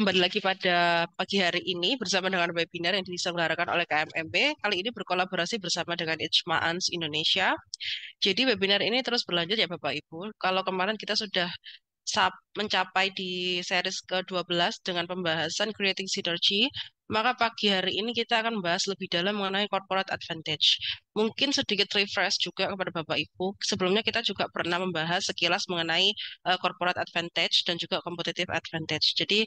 kembali lagi pada pagi hari ini bersama dengan webinar yang diselenggarakan oleh KMMB. Kali ini berkolaborasi bersama dengan Ijma'ans Indonesia. Jadi webinar ini terus berlanjut ya Bapak Ibu. Kalau kemarin kita sudah mencapai di series ke-12 dengan pembahasan Creating Synergy, maka pagi hari ini kita akan membahas lebih dalam mengenai corporate advantage. Mungkin sedikit refresh juga kepada Bapak Ibu. Sebelumnya kita juga pernah membahas sekilas mengenai corporate advantage dan juga competitive advantage. Jadi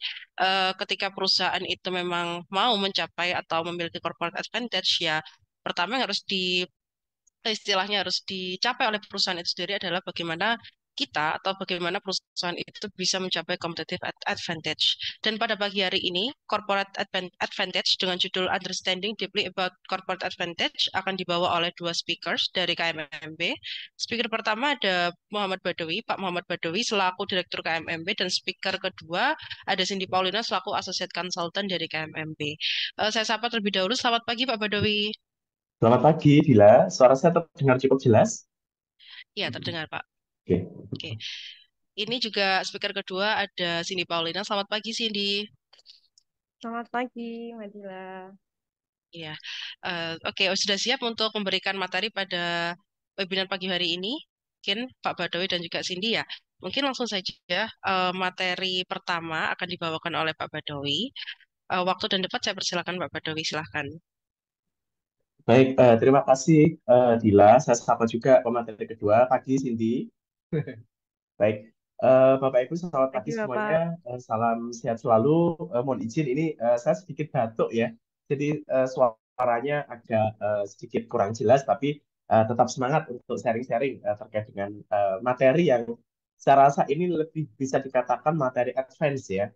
ketika perusahaan itu memang mau mencapai atau memiliki corporate advantage, ya pertama yang harus istilahnya harus dicapai oleh perusahaan itu sendiri adalah bagaimana kita atau bagaimana perusahaan itu bisa mencapai competitive advantage. Dan pada pagi hari ini, corporate advantage dengan judul Understanding Deeply About Corporate Advantage akan dibawa oleh dua speakers dari KMMB. Speaker pertama ada Muhammad Badawi, Pak Muhammad Badawi selaku Direktur KMMB, dan speaker kedua ada Cindy Paulina selaku Associate Consultant dari KMMB. Saya sapa terlebih dahulu. Selamat pagi Pak Badawi. Selamat pagi, Dila. Suara saya terdengar cukup jelas. Ya, terdengar Pak. Oke, Oke. Ini juga speaker kedua ada Cindy Paulina. Selamat pagi Cindy. Selamat pagi, Madila. Ya, oke. Sudah siap untuk memberikan materi pada webinar pagi hari ini? Mungkin Pak Badawi dan juga Cindy ya. Mungkin langsung saja materi pertama akan dibawakan oleh Pak Badawi. Waktu dan tempat saya persilakan Pak Badawi, silahkan. baik. Terima kasih, Dila. Saya sapa juga pemateri kedua. Pagi, Cindy. Baik. Bapak Ibu, selamat pagi Pagi, semuanya. Bapak. Salam sehat selalu. Mohon izin, ini saya sedikit batuk ya. Jadi suaranya agak sedikit kurang jelas, tapi tetap semangat untuk sharing-sharing terkait dengan materi yang saya rasa ini lebih bisa dikatakan materi advance ya.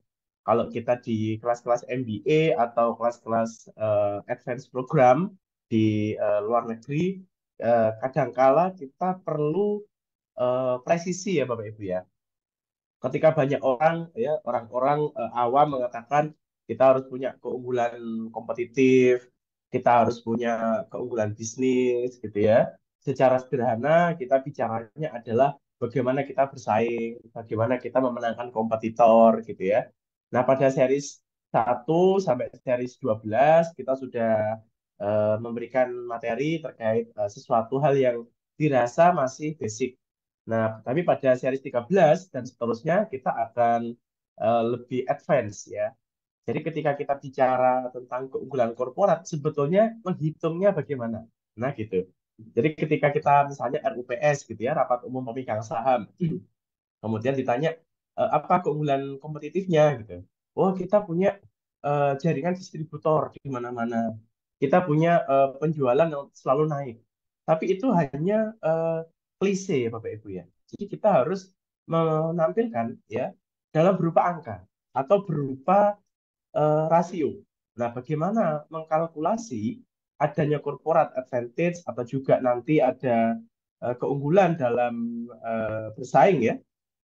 Kalau kita di kelas-kelas MBA atau kelas-kelas advance program di luar negeri, kadangkala kita perlu presisi ya Bapak Ibu ya. Ketika banyak orang ya orang-orang awam mengatakan kita harus punya keunggulan kompetitif, kita harus punya keunggulan bisnis gitu ya. Secara sederhana kita bicaranya adalah bagaimana kita bersaing, bagaimana kita memenangkan kompetitor gitu ya. Nah, pada series 1 sampai series 12 kita sudah memberikan materi terkait sesuatu hal yang dirasa masih basic. Nah, tapi pada series 13 dan seterusnya kita akan lebih advance ya. Jadi ketika kita bicara tentang keunggulan korporat, sebetulnya menghitungnya bagaimana? Nah, gitu. Jadi ketika kita misalnya RUPS gitu ya, Rapat Umum Pemegang Saham, kemudian ditanya apa keunggulan kompetitifnya gitu. Oh, kita punya jaringan distributor di mana-mana. Kita punya penjualan yang selalu naik. Tapi itu hanya klise ya Bapak Ibu ya. Jadi kita harus menampilkan ya dalam berupa angka atau berupa rasio. Nah, bagaimana mengkalkulasi adanya corporate advantage atau juga nanti ada keunggulan dalam bersaing ya.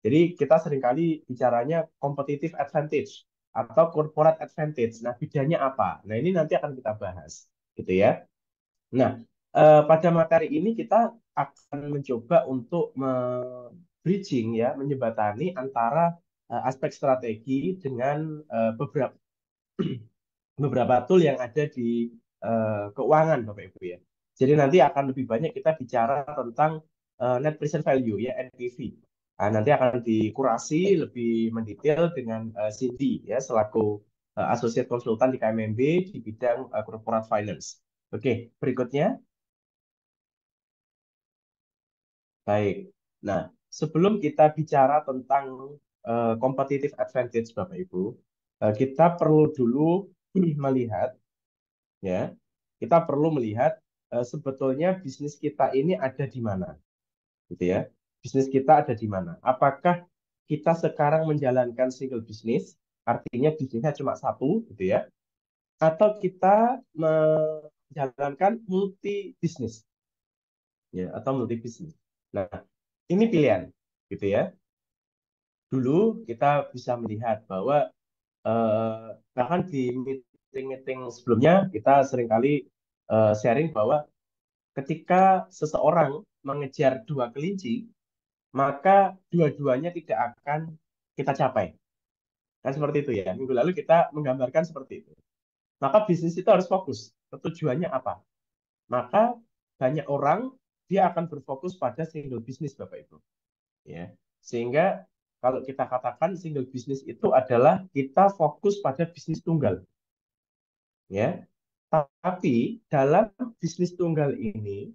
Jadi kita seringkali bicaranya competitive advantage atau corporate advantage. Nah, bedanya apa? Nah, ini nanti akan kita bahas, gitu ya. Nah, pada materi ini kita akan mencoba untuk bridging ya, menjembatani antara aspek strategi dengan beberapa beberapa tool yang ada di keuangan Bapak Ibu ya. Jadi nanti akan lebih banyak kita bicara tentang net present value ya NPV. Nah, nanti akan dikurasi lebih mendetail dengan Cindy ya selaku associate konsultan di KMMB di bidang corporate finance. Oke, berikutnya. Baik. Nah, sebelum kita bicara tentang competitive advantage Bapak Ibu, kita perlu dulu melihat ya kita perlu melihat sebetulnya bisnis kita ini ada di mana gitu ya, bisnis kita ada di mana, apakah kita sekarang menjalankan single bisnis, artinya bisnisnya cuma satu gitu ya, atau kita menjalankan multi bisnis ya atau multi bisnis. Nah, ini pilihan gitu ya. Dulu kita bisa melihat bahwa bahkan di meeting-meeting sebelumnya kita seringkali sharing bahwa ketika seseorang mengejar dua kelinci, maka dua-duanya tidak akan kita capai. Kan seperti itu ya. Minggu lalu kita menggambarkan seperti itu. Maka bisnis itu harus fokus. Tujuannya apa? Maka banyak orang dia akan berfokus pada single bisnis Bapak Ibu. Ya. Sehingga kalau kita katakan single bisnis itu adalah kita fokus pada bisnis tunggal. Ya. Tapi dalam bisnis tunggal ini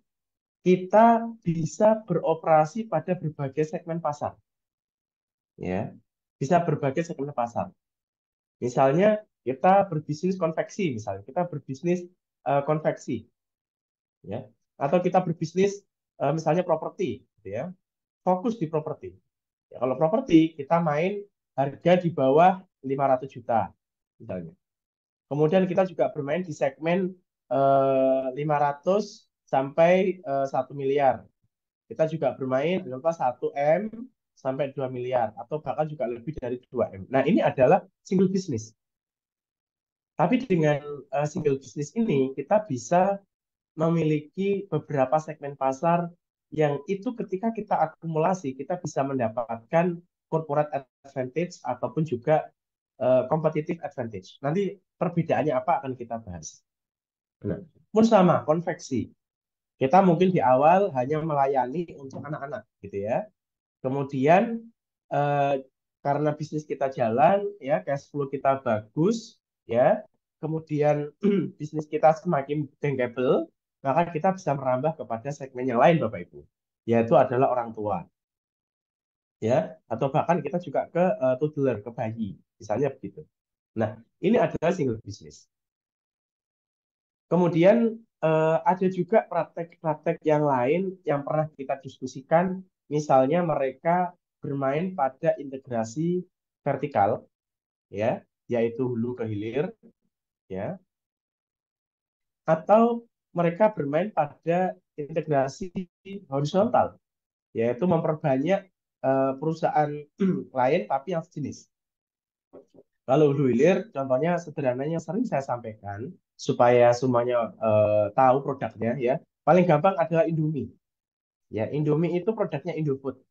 kita bisa beroperasi pada berbagai segmen pasar. Ya. Bisa berbagai segmen pasar. Misalnya kita berbisnis konveksi, misalnya kita berbisnis konveksi, ya, atau kita berbisnis misalnya properti, gitu ya, fokus di properti. Ya, kalau properti kita main harga di bawah 500 juta, misalnya. Kemudian kita juga bermain di segmen 500 sampai 1 miliar. Kita juga bermain lupa 1 M sampai 2 miliar atau bahkan juga lebih dari 2 M. Nah, ini adalah single business. Tapi dengan single business ini kita bisa memiliki beberapa segmen pasar yang itu ketika kita akumulasi kita bisa mendapatkan corporate advantage ataupun juga competitive advantage. Nanti perbedaannya apa akan kita bahas. Nah, pun sama konveksi. Kita mungkin di awal hanya melayani untuk anak-anak gitu ya. Kemudian eh, karena bisnis kita jalan, ya cash flow kita bagus, ya. Kemudian bisnis kita semakin bankable, maka kita bisa merambah kepada segmen yang lain, Bapak Ibu, yaitu adalah orang tua, ya. Atau bahkan kita juga ke toddler, ke bayi, misalnya begitu. Nah, ini adalah single business. Kemudian ada juga praktek-praktek yang lain yang pernah kita diskusikan, misalnya mereka bermain pada integrasi vertikal, ya, yaitu hulu ke hilir, ya, atau mereka bermain pada integrasi horizontal, yaitu memperbanyak perusahaan lain tapi yang sejenis. Kalau hulu hilir, contohnya sederhananya sering saya sampaikan supaya semuanya tahu produknya ya. Paling gampang adalah Indomie. Ya, Indomie itu produknya Indofood.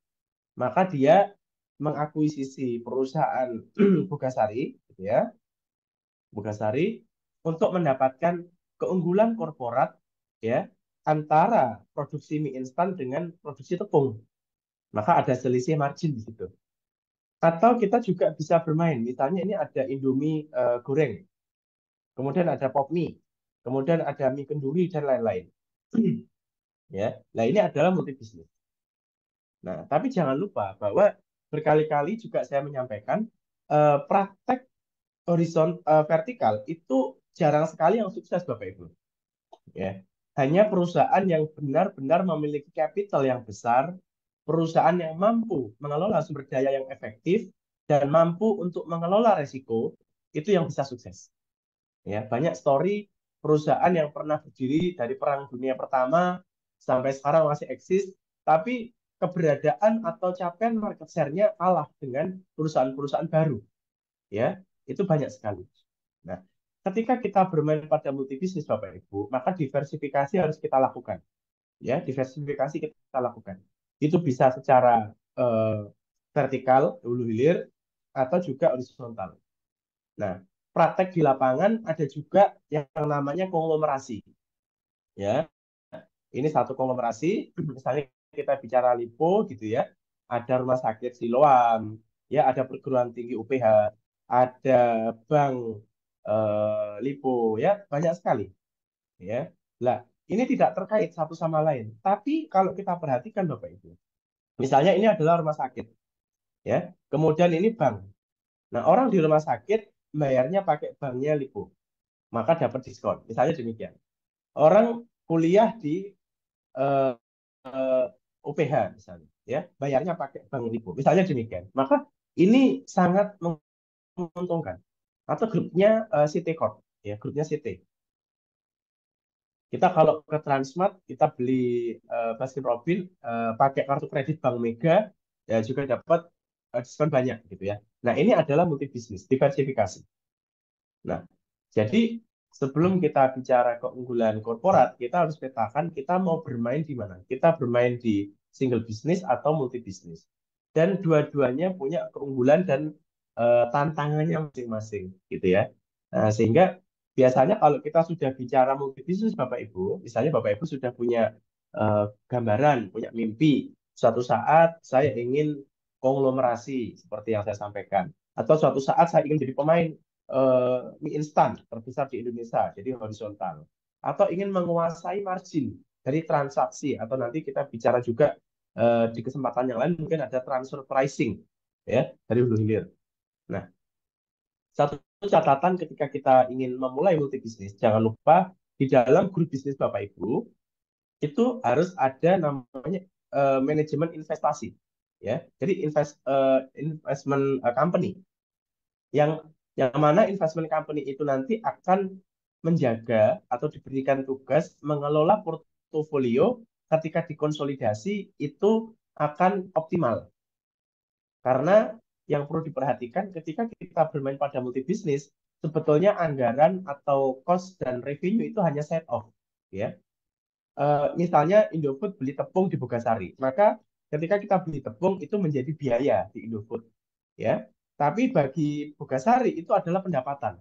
Maka dia mengakuisisi perusahaan Bogasari, gitu ya, Bogasari untuk mendapatkan keunggulan korporat ya antara produksi mie instan dengan produksi tepung. Maka ada selisih margin di situ. Atau kita juga bisa bermain, misalnya ini ada Indomie goreng, kemudian ada pop mie, kemudian ada mie kenduri dan lain-lain. Ya, nah ini adalah multi bisnis. Nah, tapi jangan lupa bahwa berkali-kali juga saya menyampaikan praktek vertikal itu jarang sekali yang sukses, Bapak Ibu. Ya, hanya perusahaan yang benar-benar memiliki capital yang besar, perusahaan yang mampu mengelola sumber daya yang efektif dan mampu untuk mengelola resiko itu yang bisa sukses. Ya, banyak story perusahaan yang pernah berdiri dari Perang Dunia Pertama sampai sekarang masih eksis, tapi keberadaan atau capaian market share-nya kalah dengan perusahaan-perusahaan baru. Ya, itu banyak sekali. Nah, ketika kita bermain pada multibisnis Bapak Ibu, maka diversifikasi harus kita lakukan. Ya, diversifikasi kita lakukan. Itu bisa secara vertikal, hulu hilir, atau juga horizontal. Nah, praktek di lapangan ada juga yang namanya konglomerasi. Ya, ini satu konglomerasi, misalnya kita bicara Lipo gitu ya, ada rumah sakit Siloam, ya ada perguruan tinggi UPH, ada bank Lipo, ya banyak sekali. Ya, lah ini tidak terkait satu sama lain. Tapi kalau kita perhatikan Bapak Ibu, misalnya ini adalah rumah sakit, ya, kemudian ini bank. Nah orang di rumah sakit bayarnya pakai banknya Lipo, maka dapat diskon. Misalnya demikian. Orang kuliah di eh, UPH misalnya, ya bayarnya pakai bank Lipo, misalnya demikian. Maka ini sangat menguntungkan. Atau grupnya CT Corp, ya grupnya CT. Kita kalau ke Transmart kita beli Baskin Robin pakai kartu kredit Bank Mega ya juga dapat diskon banyak gitu ya. Nah ini adalah multi bisnis, diversifikasi. Nah jadi sebelum kita bicara keunggulan korporat, kita harus petakan kita mau bermain di mana. Kita bermain di single bisnis atau multi bisnis. Dan dua-duanya punya keunggulan dan tantangannya masing-masing gitu ya. Nah, sehingga biasanya kalau kita sudah bicara multi bisnis Bapak Ibu, misalnya Bapak Ibu sudah punya gambaran, punya mimpi, suatu saat saya ingin konglomerasi seperti yang saya sampaikan, atau suatu saat saya ingin jadi pemain mie instan terbesar di Indonesia, jadi horizontal, atau ingin menguasai margin dari transaksi, atau nanti kita bicara juga di kesempatan yang lain mungkin ada transfer pricing ya dari hulu hilir. Nah, satu catatan ketika kita ingin memulai multi bisnis, jangan lupa di dalam grup bisnis Bapak Ibu itu harus ada namanya manajemen investasi, ya. Jadi investment company yang mana investment company itu nanti akan menjaga atau diberikan tugas mengelola portofolio ketika dikonsolidasi itu akan optimal. Karena yang perlu diperhatikan ketika kita bermain pada multi bisnis, sebetulnya anggaran atau cost dan revenue itu hanya set off, ya. Misalnya Indofood beli tepung di Bogasari, maka ketika kita beli tepung itu menjadi biaya di Indofood, ya. Tapi bagi Bogasari itu adalah pendapatan,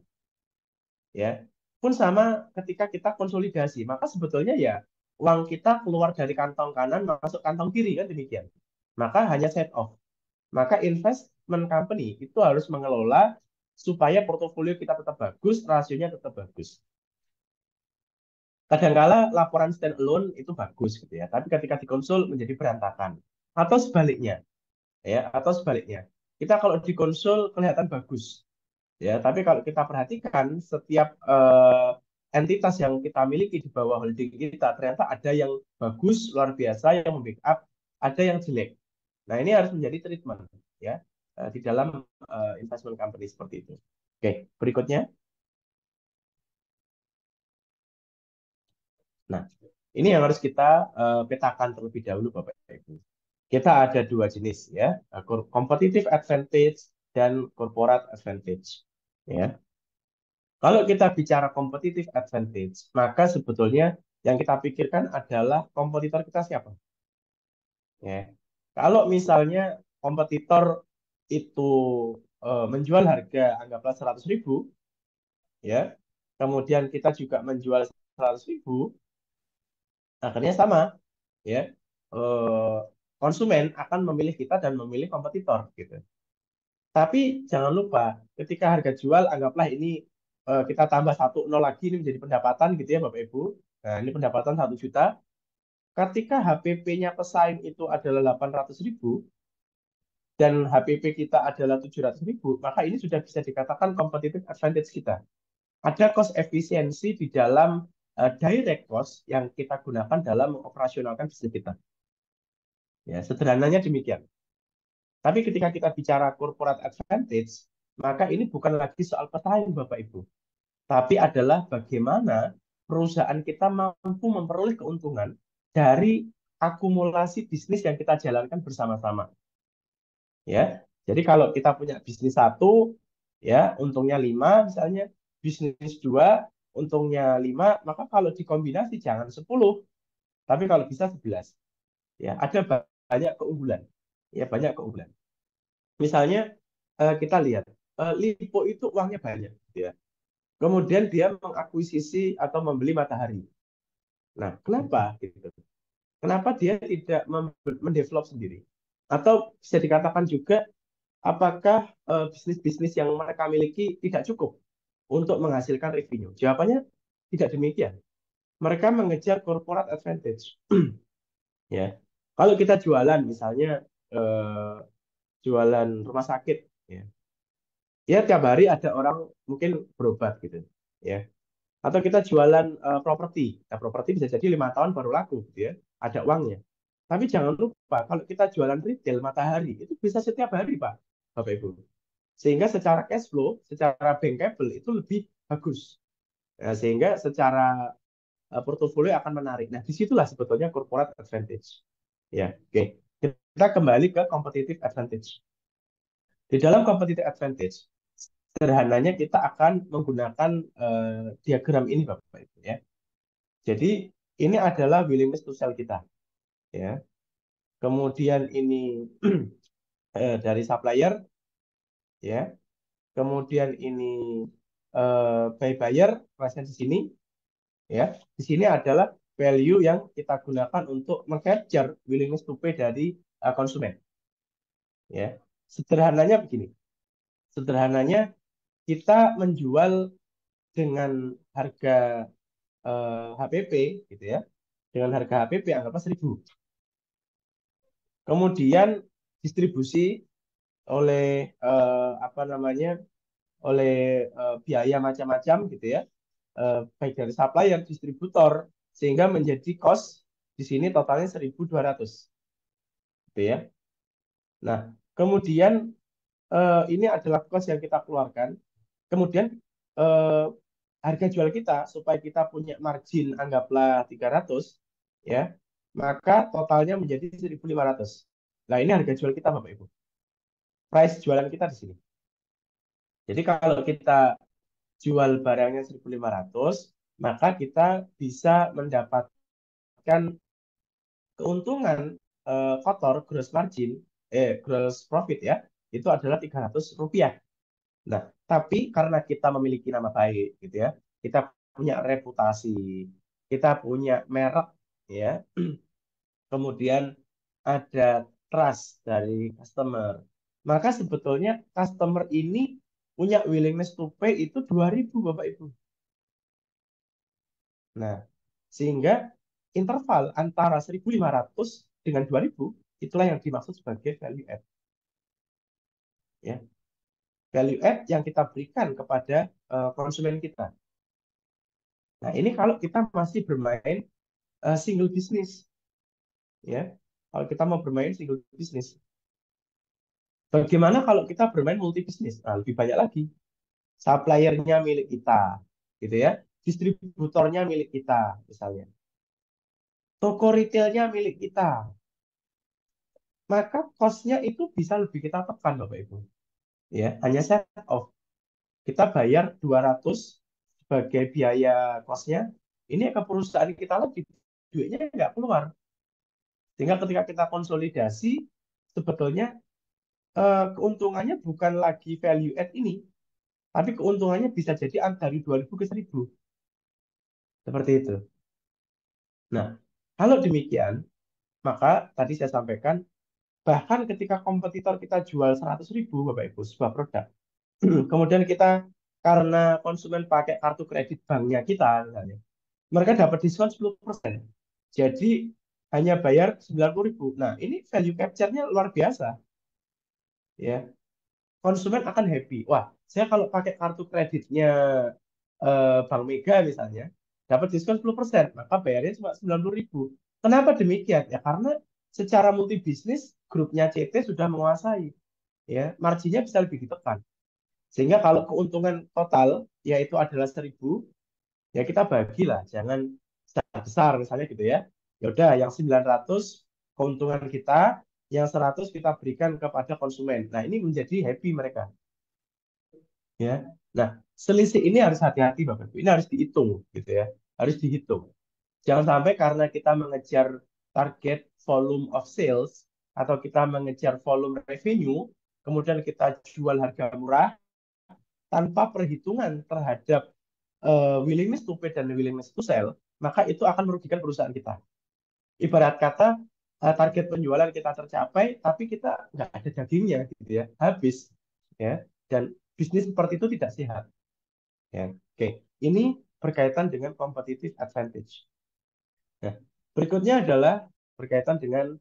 ya. Pun sama ketika kita konsolidasi, maka sebetulnya ya uang kita keluar dari kantong kanan masuk kantong kiri kan demikian. Maka hanya set off. Maka investment company itu harus mengelola supaya portofolio kita tetap bagus, rasionya tetap bagus. Kadangkala laporan standalone itu bagus gitu ya, tapi ketika dikonsul menjadi berantakan. Atau sebaliknya, ya, atau sebaliknya. Kita kalau dikonsul kelihatan bagus, ya, tapi kalau kita perhatikan setiap entitas yang kita miliki di bawah holding kita ternyata ada yang bagus luar biasa yang membackup, ada yang jelek. Nah, ini harus menjadi treatment ya di dalam investment company seperti itu. Oke, berikutnya. Nah, ini yang harus kita petakan terlebih dahulu Bapak Ibu. Kita ada dua jenis ya, competitive advantage dan corporate advantage. Ya. Kalau kita bicara competitive advantage, maka sebetulnya yang kita pikirkan adalah kompetitor kita siapa. Ya. Kalau misalnya kompetitor itu menjual harga anggaplah 100.000, ya, kemudian kita juga menjual 100.000, akhirnya sama, ya, konsumen akan memilih kita dan memilih kompetitor, gitu. Tapi jangan lupa, ketika harga jual anggaplah ini kita tambah 1 nol lagi, ini menjadi pendapatan, gitu ya Bapak Ibu. Nah, ini pendapatan 1 juta. Ketika HPP-nya pesaing itu adalah 800.000 dan HPP kita adalah 700.000, maka ini sudah bisa dikatakan competitive advantage kita. Ada cost efisiensi di dalam direct cost yang kita gunakan dalam mengoperasionalkan bisnis kita. Ya, sederhananya demikian. Tapi ketika kita bicara corporate advantage, maka ini bukan lagi soal pesaing Bapak Ibu, tapi adalah bagaimana perusahaan kita mampu memperoleh keuntungan dari akumulasi bisnis yang kita jalankan bersama-sama. Ya, jadi kalau kita punya bisnis satu, ya untungnya 5 misalnya, bisnis 2 untungnya 5, maka kalau dikombinasi jangan 10, tapi kalau bisa 11. Ya, ada banyak keunggulan. Ya, banyak keunggulan. Misalnya kita lihat Lipo itu uangnya banyak, ya. Kemudian dia mengakuisisi atau membeli Matahari. Nah, kenapa gitu? Kenapa dia tidak mendevelop sendiri? Atau bisa dikatakan juga, apakah bisnis-bisnis yang mereka miliki tidak cukup untuk menghasilkan revenue? Jawabannya tidak demikian. Mereka mengejar corporate advantage. Ya, kalau kita jualan misalnya jualan rumah sakit, ya, ya tiap hari ada orang mungkin berobat gitu, ya. Atau kita jualan properti, nah properti bisa jadi 5 tahun baru laku, gitu ya, ada uangnya. Tapi jangan lupa kalau kita jualan retail Matahari itu bisa setiap hari Pak, Bapak Ibu. Sehingga secara cash flow, secara bankable itu lebih bagus. Nah, sehingga secara portofolio akan menarik. Nah, disitulah sebetulnya corporate advantage. Ya, oke. Kita kembali ke competitive advantage. Di dalam competitive advantage, sederhananya kita akan menggunakan diagram ini Bapak Ibu ya. Jadi ini adalah willingness to sell kita ya. Kemudian ini dari supplier ya. kemudian ini by buyer, price-nya di sini, ya. Di sini adalah value yang kita gunakan untuk meng-capture willingness to pay dari konsumen, ya. Sederhananya begini, sederhananya kita menjual dengan harga HPP, gitu ya, dengan harga HPP anggaplah 1.000. Kemudian distribusi oleh apa namanya, oleh biaya macam-macam, gitu ya, baik dari supplier, distributor, sehingga menjadi cost di sini totalnya 1.200, gitu ya. Nah, kemudian ini adalah cost yang kita keluarkan. Kemudian eh, harga jual kita supaya kita punya margin anggaplah 300, ya, maka totalnya menjadi 1.500. Nah, ini harga jual kita Bapak Ibu. Price jualan kita di sini. Jadi kalau kita jual barangnya 1.500, maka kita bisa mendapatkan keuntungan kotor gross margin, gross profit ya, itu adalah Rp300. Nah, tapi karena kita memiliki nama baik, gitu ya, kita punya reputasi, kita punya merek, ya, kemudian ada trust dari customer, maka sebetulnya customer ini punya willingness to pay itu 2.000 Bapak Ibu. Nah, sehingga interval antara 1.500 dengan 2.000 itulah yang dimaksud sebagai value add. Ya, value add yang kita berikan kepada konsumen kita. Nah, ini kalau kita masih bermain single business, ya. Kalau kita mau bermain single business, bagaimana kalau kita bermain multi business? Nah, lebih banyak lagi. Suppliernya milik kita, gitu ya. Distributornya milik kita, misalnya. Toko retailnya milik kita. Maka cost-nya itu bisa lebih kita tekan, Bapak Ibu. Ya, hanya set off. Kita bayar 200 sebagai biaya cost-nya. Ini ke perusahaan kita lagi, duitnya nggak keluar. Sehingga ketika kita konsolidasi, sebetulnya keuntungannya bukan lagi value add ini, tapi keuntungannya bisa jadi dari 2.000 ke 1.000. Seperti itu. Nah, kalau demikian, maka tadi saya sampaikan, bahkan ketika kompetitor kita jual 100.000, Bapak Ibu, sebuah produk, kemudian kita, karena konsumen pakai kartu kredit banknya kita, misalnya, mereka dapat diskon 10%. Jadi, hanya bayar 90.000. Nah, ini value capture-nya luar biasa. Ya, konsumen akan happy. Wah, saya kalau pakai kartu kreditnya Bank Mega misalnya, dapat diskon 10%, maka bayarnya cuma 90.000. Kenapa demikian? Ya karena secara multi bisnis grupnya CT sudah menguasai, ya, marginnya bisa lebih ditekan. Sehingga kalau keuntungan total yaitu adalah 1.000, ya kita bagilah, jangan besar misalnya, gitu ya. Ya udah, yang 900 keuntungan kita, yang 100 kita berikan kepada konsumen. Nah, ini menjadi happy mereka. Ya. Nah, selisih ini harus hati-hati Bapak Ibu. Ini harus dihitung, gitu ya. Harus dihitung. Jangan sampai karena kita mengejar target volume of sales atau kita mengejar volume revenue, kemudian kita jual harga murah tanpa perhitungan terhadap willingness to pay dan willingness to sell, maka itu akan merugikan perusahaan kita. Ibarat kata target penjualan kita tercapai, tapi kita nggak ada dagingnya, gitu ya, habis, ya, dan bisnis seperti itu tidak sehat. Ya, oke. Ini berkaitan dengan competitive advantage. Nah, berikutnya adalah berkaitan dengan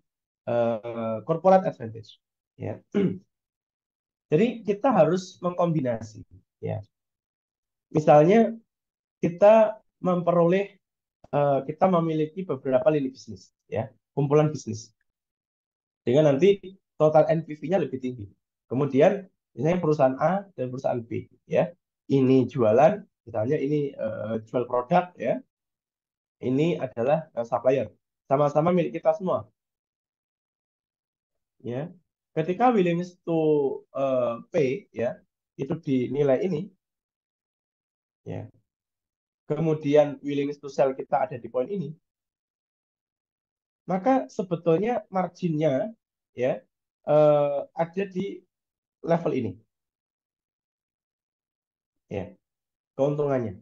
corporate advantage. Ya. Jadi kita harus mengkombinasi. Ya. Misalnya kita memperoleh, kita memiliki beberapa lini bisnis, ya, kumpulan bisnis. Sehingga nanti total NPV-nya lebih tinggi. Kemudian misalnya perusahaan A dan perusahaan B, ya. Ini jualan, misalnya ini jual produk, ya. Ini adalah supplier. Sama-sama milik kita semua. Ya, ketika willingness to pay, ya, itu dinilai ini, ya, kemudian willingness to sell kita ada di poin ini, maka sebetulnya marginnya, ya, ada di level ini. ya, keuntungannya.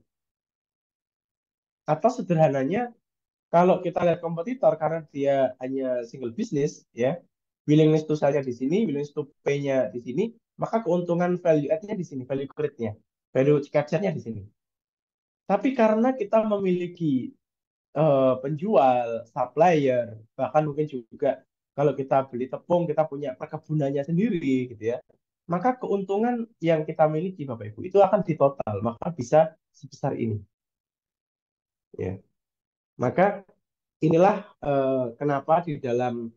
Atau sederhananya, kalau kita lihat kompetitor karena dia hanya single business, ya, willingness to sell-nya di sini, willingness to pay-nya di sini, maka keuntungan value add-nya di sini, value create-nya, value capture-nya di sini. Tapi karena kita memiliki penjual, supplier, bahkan mungkin juga kalau kita beli tepung, kita punya perkebunannya sendiri, gitu ya. Maka keuntungan yang kita miliki, Bapak Ibu, itu akan ditotal, maka bisa sebesar ini. Ya. Maka inilah kenapa di dalam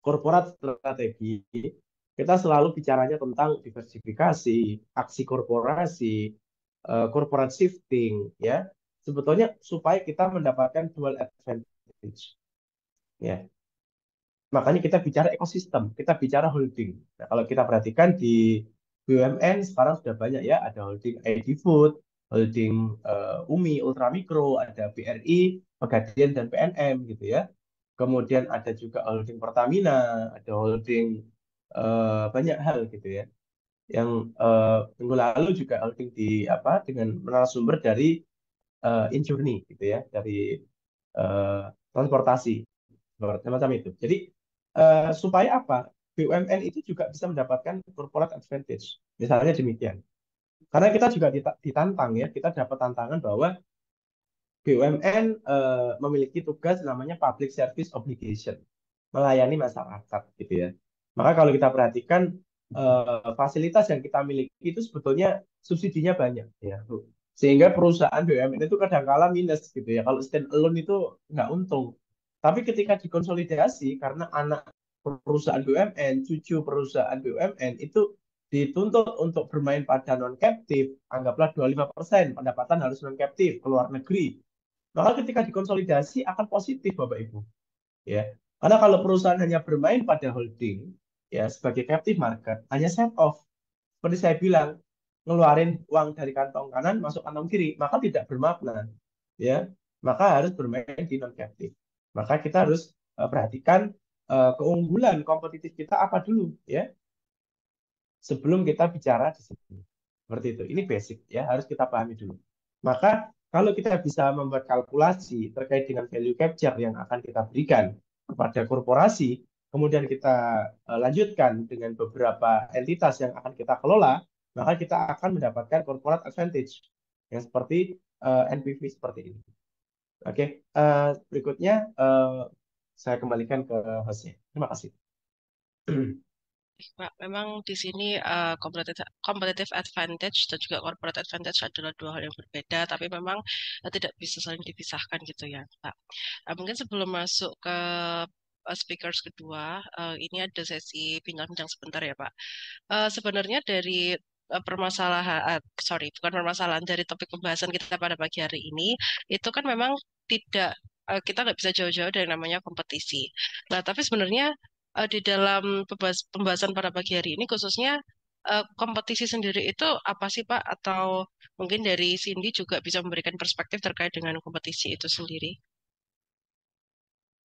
corporate strategi kita selalu bicaranya tentang diversifikasi, aksi korporasi, corporate shifting, ya. Sebetulnya supaya kita mendapatkan dual advantage. Ya, makanya kita bicara ekosistem, kita bicara holding. Nah, kalau kita perhatikan di BUMN sekarang sudah banyak ya, ada holding ID Food, holding UMI, Ultramikro, ada BRI, Pegadaian dan PNM gitu ya. Kemudian ada juga holding Pertamina, ada holding banyak hal gitu ya. Yang minggu lalu juga holding di apa dengan narasumber dari Injourney gitu ya, dari eh, transportasi semacam itu. Jadi supaya apa? BUMN itu juga bisa mendapatkan corporate advantage. Misalnya demikian. Karena kita juga ditantang ya, kita dapat tantangan bahwa BUMN memiliki tugas namanya public service obligation, melayani masyarakat gitu ya. Maka kalau kita perhatikan fasilitas yang kita miliki itu sebetulnya subsidinya banyak ya. Sehingga perusahaan BUMN itu kadang-kala minus gitu ya. Kalau stand alone itu nggak untung. Tapi ketika dikonsolidasi karena anak perusahaan BUMN, cucu perusahaan BUMN itu dituntut untuk bermain pada non-captive, anggaplah 25% pendapatan harus non-captive ke luar negeri. Maka ketika dikonsolidasi akan positif Bapak Ibu. Ya. Karena kalau perusahaan hanya bermain pada holding ya sebagai captive market, hanya set off. Seperti saya bilang, ngeluarin uang dari kantong kanan masuk kantong kiri, maka tidak bermakna. Ya. Maka harus bermain di non captive. Maka kita harus perhatikan keunggulan kompetitif kita apa dulu ya sebelum kita bicara di sini. Seperti itu. Ini basic ya, harus kita pahami dulu. Maka kalau kita bisa membuat kalkulasi terkait dengan value capture yang akan kita berikan kepada korporasi, kemudian kita lanjutkan dengan beberapa entitas yang akan kita kelola, maka kita akan mendapatkan corporate advantage yang seperti NPV seperti ini. Oke, berikutnya saya kembalikan ke hostnya. Terima kasih. Pak, memang di sini competitive advantage dan juga corporate advantage adalah dua hal yang berbeda, tapi memang tidak bisa saling dipisahkan gitu ya, Pak. Mungkin sebelum masuk ke speakers kedua, ini ada sesi bincang-bincang sebentar ya, Pak. Sebenarnya dari permasalahan, sorry, bukan permasalahan, dari topik pembahasan kita pada pagi hari ini, itu kan memang tidak, kita nggak bisa jauh-jauh dari namanya kompetisi. Nah, tapi sebenarnya di dalam pembahasan pada pagi hari ini, khususnya kompetisi sendiri itu apa sih, Pak? Atau mungkin dari Cindy juga bisa memberikan perspektif terkait dengan kompetisi itu sendiri.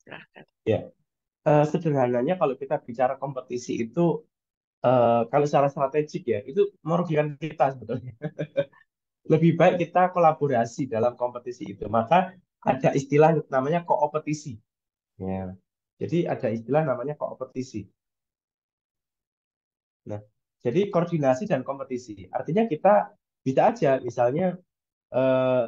Silahkan. Ya, sederhananya kalau kita bicara kompetisi itu kalau secara strategik ya itu merugikan kita sebetulnya. Lebih baik kita kolaborasi dalam kompetisi itu. Maka ada istilah namanya koopetisi. Ya. Jadi ada istilah namanya koopetisi. Nah, jadi koordinasi dan kompetisi. Artinya kita bisa aja misalnya eh,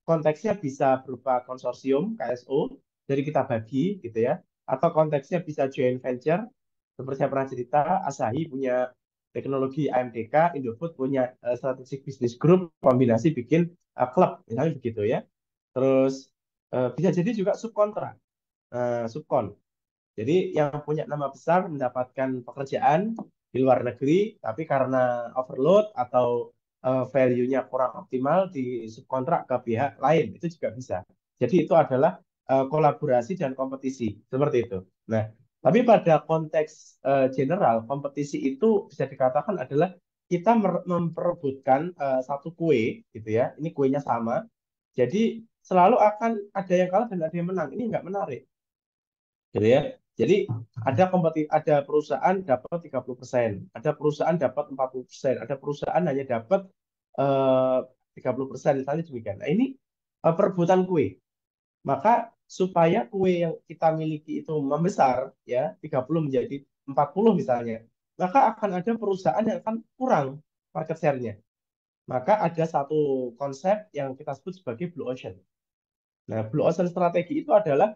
konteksnya bisa berupa konsorsium KSO, jadi kita bagi gitu ya. Atau konteksnya bisa joint venture, seperti saya pernah cerita, Asahi punya teknologi AMDK, Indofood punya strategic business group, kombinasi bikin klub, misalnya begitu ya. Terus bisa jadi juga subkontrak, subkon. Jadi yang punya nama besar mendapatkan pekerjaan di luar negeri, tapi karena overload atau value-nya kurang optimal di subkontrak ke pihak lain, itu juga bisa. Jadi itu adalah kolaborasi dan kompetisi, seperti itu. Nah, tapi pada konteks general, kompetisi itu bisa dikatakan adalah kita memperebutkan satu kue, gitu ya. Ini kuenya sama, jadi selalu akan ada yang kalah dan ada yang menang. Ini nggak menarik gitu ya. Jadi ada perusahaan dapat 30%, ada perusahaan dapat 40%, ada perusahaan hanya dapat eh, 30%, misalnya demikian. Nah, ini perebutan kue. Maka supaya kue yang kita miliki itu membesar, ya 30 menjadi 40 misalnya, maka akan ada perusahaan yang akan kurang market share-nya. Maka ada satu konsep yang kita sebut sebagai Blue Ocean. Nah, Blue Ocean strategi itu adalah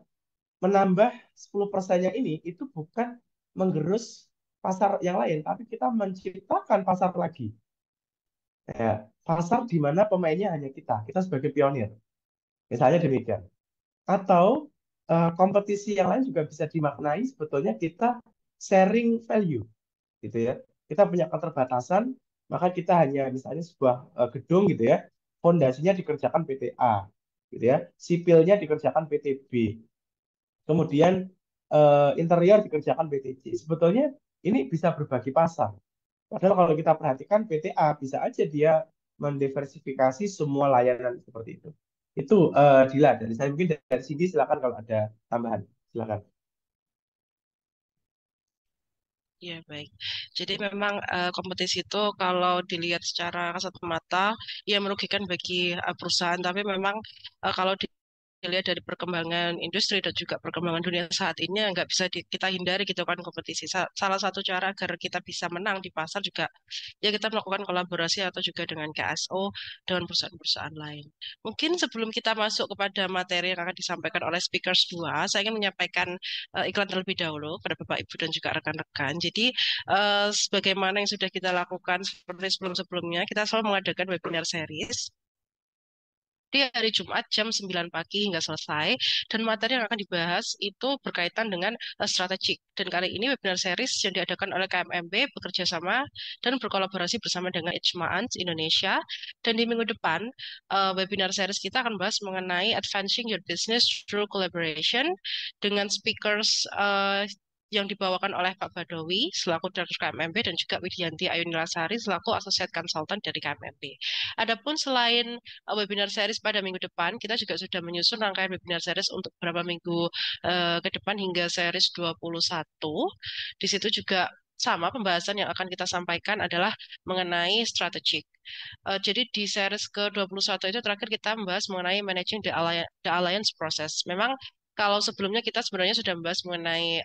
menambah 10%-nya ini itu bukan menggerus pasar yang lain, tapi kita menciptakan pasar lagi. Ya, pasar di mana pemainnya hanya kita sebagai pionir. Misalnya demikian. Atau kompetisi yang lain juga bisa dimaknai sebetulnya kita sharing value, gitu ya. Kita punya keterbatasan, maka kita hanya misalnya sebuah gedung gitu ya, fondasinya dikerjakan PT A, gitu ya, sipilnya dikerjakan PT B, kemudian interior dikerjakan PT C. Sebetulnya ini bisa berbagi pasar. Padahal kalau kita perhatikan PT A bisa aja dia mendiversifikasi semua layanan seperti itu. Itu Dila dari saya, mungkin dari sini silakan kalau ada tambahan. Silakan. Ya, baik. Jadi memang kompetisi itu kalau dilihat secara kasat mata, ya merugikan bagi perusahaan. Tapi memang kalau dilihat dari perkembangan industri dan juga perkembangan dunia saat ini, ya nggak bisa kita hindari gitu kan kompetisi. Salah satu cara agar kita bisa menang di pasar juga ya kita melakukan kolaborasi atau juga dengan KSO dengan perusahaan-perusahaan lain. Mungkin sebelum kita masuk kepada materi yang akan disampaikan oleh speakers dua, saya ingin menyampaikan iklan terlebih dahulu kepada Bapak Ibu dan juga rekan-rekan. Jadi sebagaimana yang sudah kita lakukan seperti sebelum-sebelumnya, kita selalu mengadakan webinar series di hari Jumat jam 9 pagi hingga selesai, dan materi yang akan dibahas itu berkaitan dengan strategik. Dan kali ini webinar series yang diadakan oleh KMMB bekerja sama dan berkolaborasi bersama dengan Ijma'ans Indonesia. Dan di minggu depan webinar series kita akan bahas mengenai advancing your business through collaboration dengan speakers yang dibawakan oleh Pak Badawi selaku Direktur KMMB dan juga Widianti Ayunilasari selaku Associate Consultant dari KMMB. Adapun selain webinar series pada minggu depan, kita juga sudah menyusun rangkaian webinar series untuk beberapa minggu ke depan hingga series 21. Di situ juga sama pembahasan yang akan kita sampaikan adalah mengenai strategik. Jadi di series ke-21 itu terakhir kita membahas mengenai managing the alliance process. Memang kalau sebelumnya kita sebenarnya sudah membahas mengenai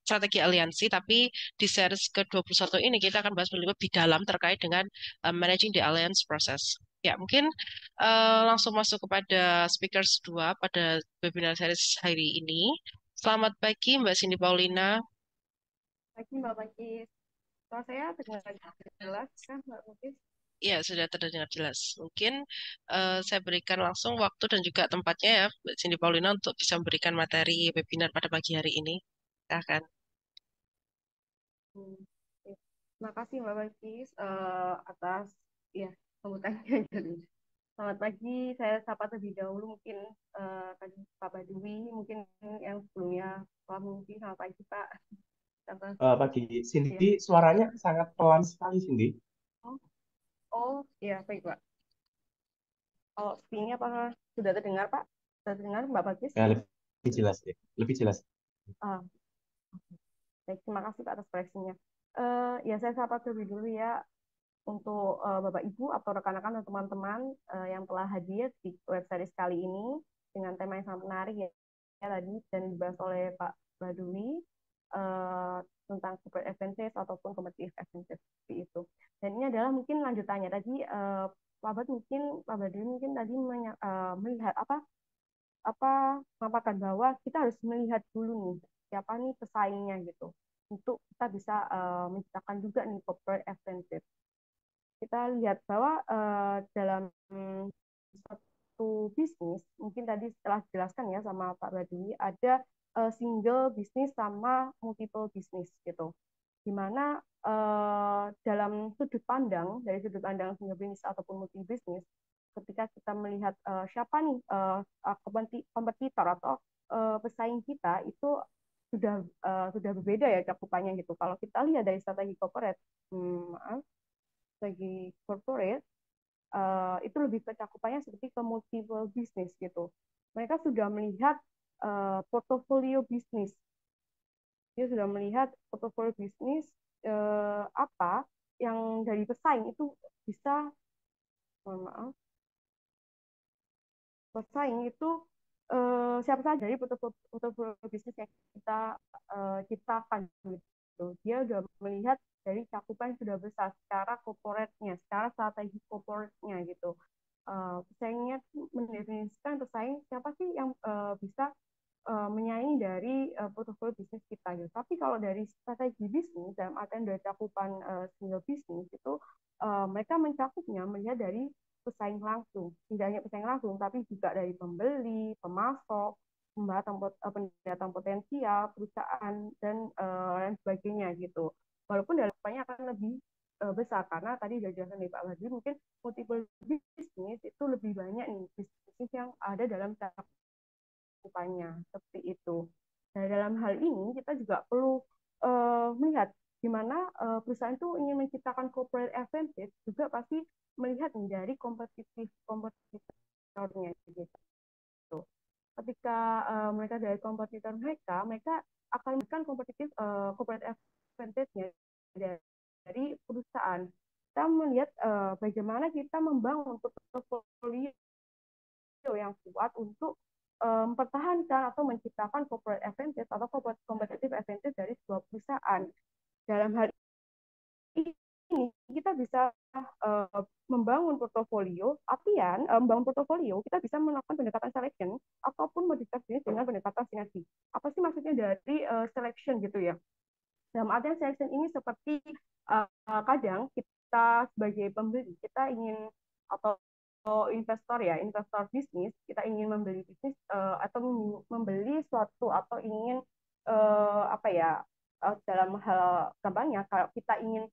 strategi aliansi, tapi di series ke-21 ini kita akan bahas lebih dalam terkait dengan managing the alliance process. Ya, mungkin langsung masuk kepada speakers dua pada webinar series hari ini. Selamat pagi Mbak Cindy Paulina. Pagi Mbak Pagi. Kalau saya dengar jelas kan Mbak Pagi? Ya, sudah terdengar jelas. Mungkin saya berikan langsung waktu dan juga tempatnya ya, Mbak Cindy Paulina, untuk bisa memberikan materi webinar pada pagi hari ini. Silakan. Hmm. Oke. Terima kasih Mbak Pagi atas ya sambutannya. Jadi, selamat pagi. Saya sapa terlebih dahulu mungkin tadi Pak Badui, mungkin yang sebelumnya Pak Mungki. Selamat pagi Pak. Selamat Pagi, ya. Cindy, suaranya sangat pelan sekali, Cindy. Oh, oh, ya baik Pak. Kalau ini apakah sudah terdengar Pak? Sudah terdengar Mbak Bagis? Lebih jelas ya, lebih jelas. Ah, baik, terima kasih Pak atas koreksinya. Ya saya sapa terlebih dulu ya untuk Bapak Ibu atau rekan-rekan dan teman-teman yang telah hadir di website kali ini dengan tema yang sangat menarik ya, tadi dan dibahas oleh Pak Badui eh, tentang corporate advantage ataupun competitive advantage seperti itu. Dan ini adalah mungkin lanjutannya tadi Pak Badui mungkin tadi melihat apa mengatakan bahwa kita harus melihat dulu nih siapa nih pesaingnya gitu untuk kita bisa menciptakan juga nih corporate advantage. Kita lihat bahwa dalam satu bisnis mungkin tadi setelah dijelaskan ya sama Pak Badui ada single bisnis sama multiple bisnis gitu dimana dalam sudut pandang dari sudut pandang single bisnis ataupun multi bisnis ketika kita melihat siapa nih kompetitor atau pesaing kita itu sudah berbeda ya cakupannya gitu. Kalau kita lihat dari strategi corporate, maaf, strategi corporate itu lebih ke cakupannya seperti ke multiple bisnis gitu. Mereka sudah melihat portofolio bisnis, dia sudah melihat portofolio bisnis apa yang dari pesaing itu bisa mohon maaf, pesaing itu siapa saja dari portofolio bisnis yang kita ciptakan gitu. Dia sudah melihat dari cakupan yang sudah besar secara corporate-nya, secara strategi corporate-nya gitu. Pesaingnya mendefinisikan pesaing siapa sih yang bisa menyaingi dari portofolio bisnis kita gitu. Tapi kalau dari strategi bisnis dalam artian dari cakupan single bisnis itu mereka mencakupnya melihat dari pesaing langsung, tidak hanya pesaing langsung, tapi juga dari pembeli, pemasok, pendatang potensial, perusahaan dan lain sebagainya gitu. Walaupun dalamnya akan lebih besar karena tadi sudah dijelaskan dari Pak Wadi, mungkin multiple bisnis itu lebih banyak nih bisnis yang ada dalam cakupannya seperti itu. Nah, dalam hal ini kita juga perlu melihat di mana perusahaan itu ingin menciptakan corporate advantage juga pasti melihat dari kompetitornya gitu. Ketika mereka dari kompetitor mereka, mereka akan memberikan kompetitif corporate advantage-nya dari perusahaan. Kita melihat bagaimana kita membangun portfolio yang kuat untuk mempertahankan atau menciptakan corporate advantage atau competitive advantage dari sebuah perusahaan. Dalam hal ini kita bisa membangun portofolio, artian membangun portofolio kita bisa melakukan pendekatan selection ataupun modifikasi dengan pendekatan sinergi. Apa sih maksudnya dari selection gitu ya? Dalam artian selection ini seperti kadang kita sebagai pembeli kita ingin atau investor ya, investor bisnis, kita ingin membeli bisnis atau membeli suatu atau ingin apa ya dalam hal gampangnya kalau kita ingin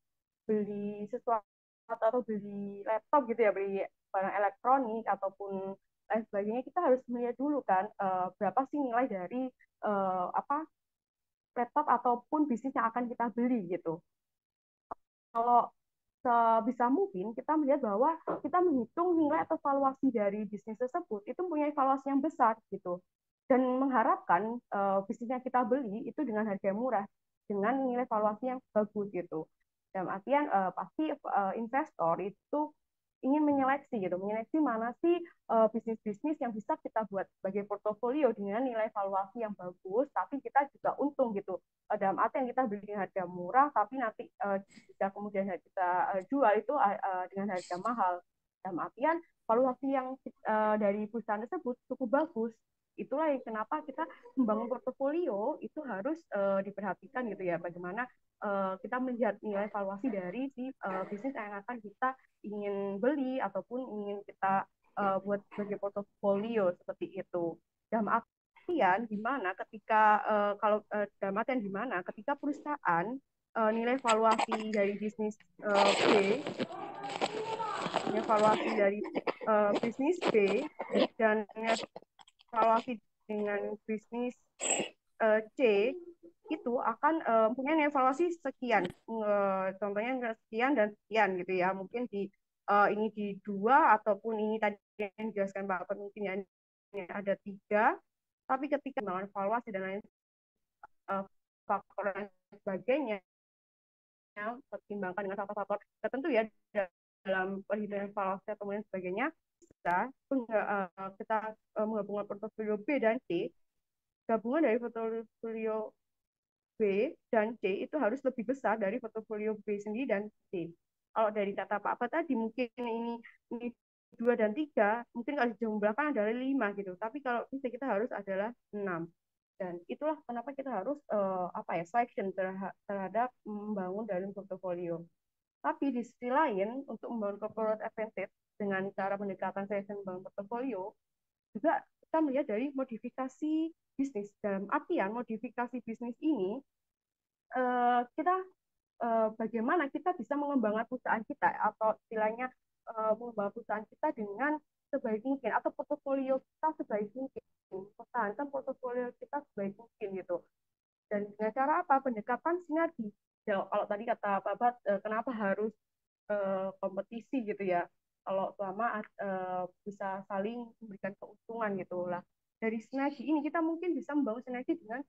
beli sesuatu atau beli laptop gitu ya, beli barang elektronik ataupun lain sebagainya, kita harus melihat dulu kan berapa sih nilai dari apa laptop ataupun bisnis yang akan kita beli gitu. Kalau sebisa mungkin kita melihat bahwa kita menghitung nilai atau valuasi dari bisnis tersebut itu punya valuasi yang besar gitu dan mengharapkan bisnis yang kita beli itu dengan harga murah dengan nilai valuasi yang bagus gitu. Dalam artian pasti investor itu ingin menyeleksi gitu, menyeleksi mana sih bisnis-bisnis yang bisa kita buat sebagai portofolio dengan nilai valuasi yang bagus, tapi kita juga untung gitu. Dalam arti yang kita beli dengan harga murah, tapi nanti jika kemudian kita jual itu dengan harga mahal. Dalam artian valuasi yang dari perusahaan tersebut cukup bagus. Itulah yang kenapa kita membangun portofolio itu harus diperhatikan gitu ya, bagaimana kita melihat nilai valuasi dari si bisnis yang akan kita ingin beli ataupun ingin kita buat sebagai portofolio seperti itu. Dalam artian gimana ketika dalam artian gimana ketika perusahaan nilai valuasi dari bisnis B, nilai valuasi dari bisnis B dan nilai valuasi dengan bisnis C itu akan punya evaluasi sekian, contohnya sekian dan sekian gitu ya. Mungkin ini di dua ataupun ini tadi yang dijelaskan Pak Pemimpin ya, ini ada tiga. Tapi ketika membangun evaluasi dan lain faktor dan sebagainya, pertimbangkan dengan faktor-faktor tertentu ya dalam perhitungan evaluasi atau lain sebagainya, kita menggabungkan portofolio B dan C, gabungan dari portofolio B dan C itu harus lebih besar dari portofolio B sendiri dan C. Kalau dari kata Pak Apa tadi mungkin ini 2 dan 3, mungkin kalau dijumlahkan adalah 5 gitu. Tapi kalau bisa kita harus adalah 6. Dan itulah kenapa kita harus apa ya selection terhadap membangun dalam portofolio. Tapi di sisi lain untuk membangun corporate advantage dengan cara pendekatan selection membangun portofolio juga kita melihat dari modifikasi bisnis. Dalam artian modifikasi bisnis ini kita bagaimana kita bisa mengembangkan perusahaan kita atau istilahnya mengembangkan perusahaan kita dengan sebaik mungkin atau portofolio kita sebaik mungkin, pertahankan portofolio kita sebaik mungkin gitu. Dan dengan cara apa? Pendekatan sinergi. Ya, kalau tadi kata Pak Bat, kenapa harus kompetisi gitu ya? Kalau selama bisa saling memberikan keuntungan gitu lah. Dari sinergi ini kita mungkin bisa membangun sinergi dengan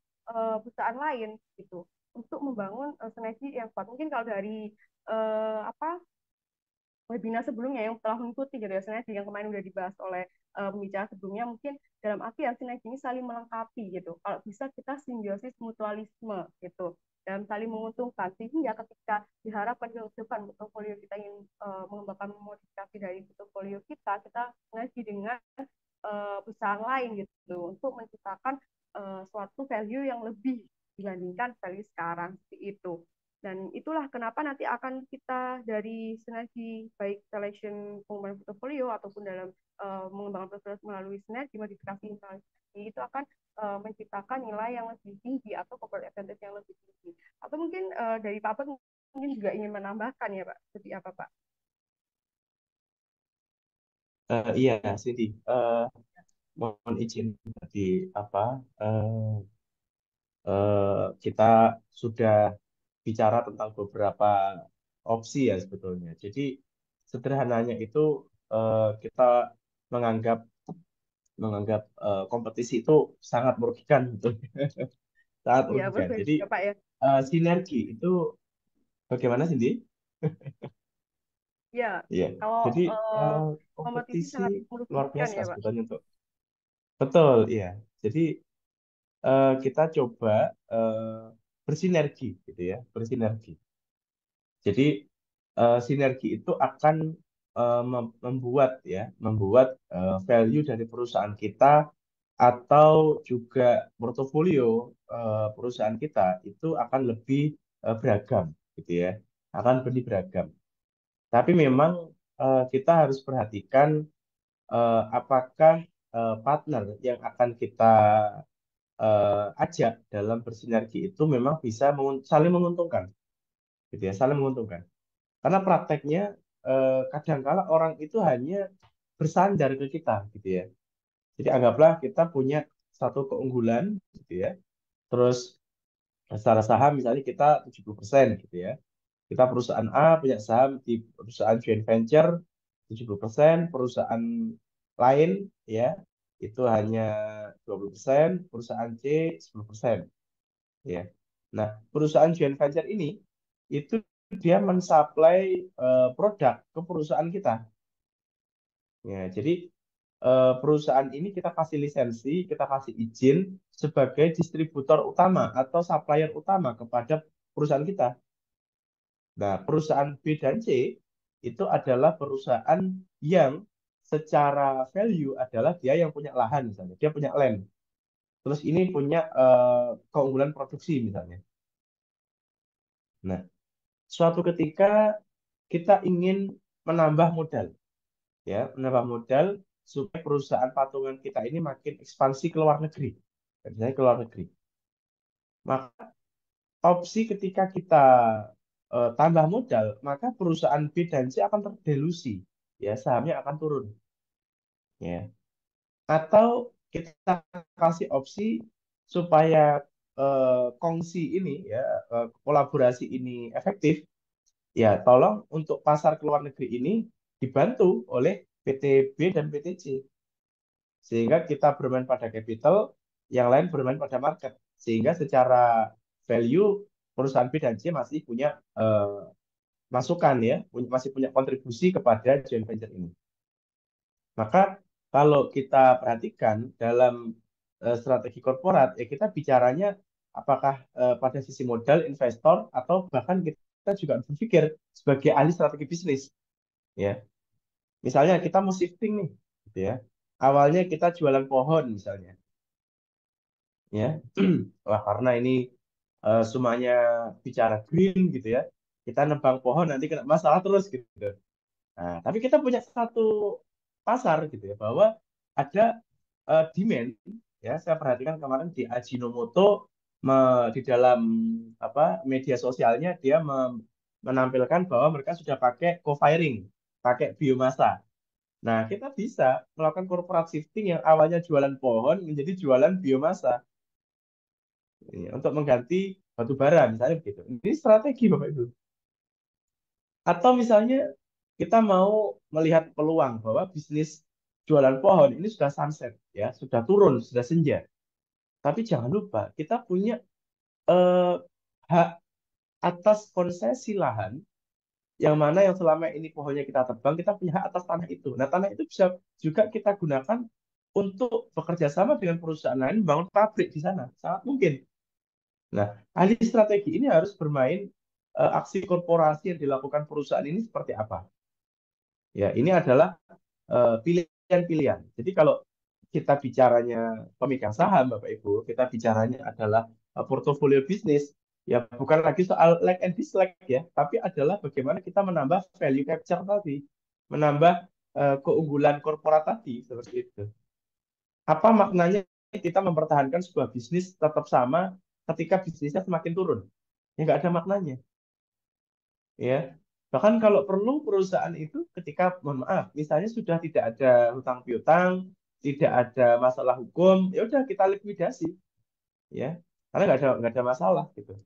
perusahaan lain gitu untuk membangun sinergi yang kuat. Mungkin kalau dari apa webinar sebelumnya yang telah mengikuti gitu ya, sinergi yang kemarin udah dibahas oleh pembicara sebelumnya, mungkin dalam artian sinergi ini saling melengkapi gitu. Kalau bisa kita simbiosis mutualisme gitu dan saling menguntungkan, sehingga ketika diharapkan ke depan portofolio kita ingin mengembangkan modifikasi dari portofolio kita sinergi dengan perusahaan lain gitu untuk menciptakan suatu value yang lebih dibandingkan value sekarang seperti itu. Dan itulah kenapa nanti akan kita dari sinergi baik selection pengembangan portfolio ataupun dalam mengembangkan portfolio melalui sinergi modifikasi investasi itu akan menciptakan nilai yang lebih tinggi atau corporate advantage yang lebih tinggi. Atau mungkin dari Pak Pet mungkin juga ingin menambahkan ya Pak, seperti apa Pak? Iya, Cindy. Mohon izin tadi apa kita sudah bicara tentang beberapa opsi ya sebetulnya. Jadi sederhananya itu kita menganggap menganggap kompetisi itu sangat merugikan gitu. Sangat Iya merugikan. betul Jadi ya Pak ya. sinergi itu bagaimana Cindy? Ya, Iya. kalau Jadi kompetisi kompetisi sangat luar merugikan biasa ya Pak. sebetulnya untuk betul, iya. Jadi kita coba bersinergi gitu ya, bersinergi. Jadi sinergi itu akan membuat value dari perusahaan kita atau juga portofolio perusahaan kita itu akan lebih beragam gitu ya, akan lebih beragam. Tapi memang kita harus perhatikan apakah partner yang akan kita ajak dalam bersinergi itu memang bisa saling menguntungkan, gitu ya, saling menguntungkan. Karena prakteknya kadangkala orang itu hanya bersandar ke kita, gitu ya. Jadi anggaplah kita punya satu keunggulan, gitu ya. Terus secara saham misalnya kita 70% gitu ya. Kita perusahaan A punya saham di perusahaan joint venture 70%, perusahaan lain ya itu hanya 20%, perusahaan C 10%. Ya. Nah, perusahaan joint venture ini itu dia mensuplai produk ke perusahaan kita. Ya, jadi perusahaan ini kita kasih lisensi, kita kasih izin sebagai distributor utama atau supplier utama kepada perusahaan kita. Nah, perusahaan B dan C itu adalah perusahaan yang secara value adalah dia yang punya lahan misalnya, dia punya land. Terus ini punya keunggulan produksi misalnya. Nah, suatu ketika kita ingin menambah modal, ya, menambah modal supaya perusahaan patungan kita ini makin ekspansi ke luar negeri, misalnya ke luar negeri. Maka opsi ketika kita tambah modal, maka perusahaan B dan C akan terdelusi, ya, sahamnya akan turun, ya. Atau kita kasih opsi supaya kongsi ini, ya, kolaborasi ini efektif. Ya, tolong untuk pasar ke luar negeri ini dibantu oleh PT B dan PT C. Sehingga kita bermain pada capital, yang lain bermain pada market. Sehingga secara value, perusahaan B dan C masih punya masukan ya, masih punya kontribusi kepada joint venture ini. Maka kalau kita perhatikan dalam strategi korporat, ya kita bicaranya apakah pada sisi modal, investor, atau bahkan kita juga berpikir sebagai ahli strategi bisnis. Ya, misalnya kita mau shifting nih, gitu ya. Awalnya kita jualan pohon misalnya, ya. Wah, karena ini semuanya bicara green gitu ya. Kita nebang pohon nanti kena masalah terus gitu. Nah, tapi kita punya satu pasar gitu ya bahwa ada demand, ya. Saya perhatikan kemarin di Ajinomoto di dalam apa media sosialnya dia menampilkan bahwa mereka sudah pakai co-firing, pakai biomasa. Nah, kita bisa melakukan corporate shifting yang awalnya jualan pohon menjadi jualan biomasa, ya, untuk mengganti batu bara misalnya begitu. Ini strategi Bapak Ibu. Atau misalnya kita mau melihat peluang bahwa bisnis jualan pohon ini sudah sunset, ya, sudah turun, sudah senja. Tapi jangan lupa kita punya eh, hak atas konsesi lahan yang mana yang selama ini pohonnya kita tebang, kita punya hak atas tanah itu. Nah, tanah itu bisa juga kita gunakan untuk bekerja sama dengan perusahaan lain membangun pabrik di sana. Sangat mungkin. Nah, ahli strategi ini harus bermain aksi korporasi yang dilakukan perusahaan ini seperti apa. Ya, ini adalah pilihan-pilihan. Jadi kalau kita bicaranya pemegang saham, Bapak Ibu, kita bicaranya adalah portofolio bisnis, ya bukan lagi soal like and dislike ya, tapi adalah bagaimana kita menambah value capture tadi, menambah keunggulan korporat tadi, seperti itu. Apa maknanya kita mempertahankan sebuah bisnis tetap sama ketika bisnisnya semakin turun? Ya nggak ada maknanya. Ya, bahkan kalau perlu perusahaan itu ketika, mohon maaf, misalnya sudah tidak ada hutang piutang, tidak ada masalah hukum, ya udah kita likuidasi, ya, karena nggak ada masalah gitu.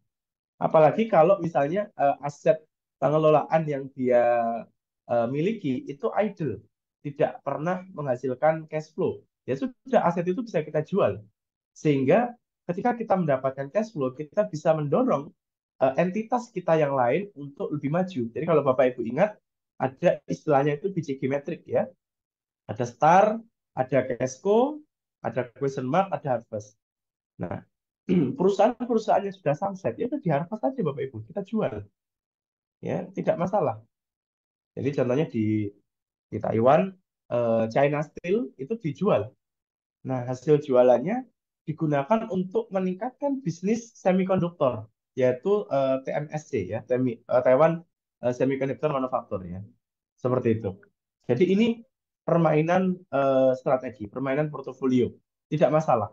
Apalagi kalau misalnya aset pengelolaan yang dia miliki itu idle, tidak pernah menghasilkan cash flow, ya sudah aset itu bisa kita jual, sehingga ketika kita mendapatkan cash flow, kita bisa mendorong entitas kita yang lain untuk lebih maju. Jadi kalau Bapak Ibu ingat, ada istilahnya itu biji geometrik ya. Ada star, ada Casco, ada question mark, ada harvest. Nah, perusahaan-perusahaan yang sudah sunset, ya udah di harvest aja Bapak Ibu, kita jual. Ya, tidak masalah. Jadi contohnya di Taiwan, China Steel itu dijual. Nah, hasil jualannya digunakan untuk meningkatkan bisnis semikonduktor, yaitu TMSC ya, Taiwan Semiconductor Manufacture ya. Seperti itu. Jadi ini permainan strategi, permainan portofolio, tidak masalah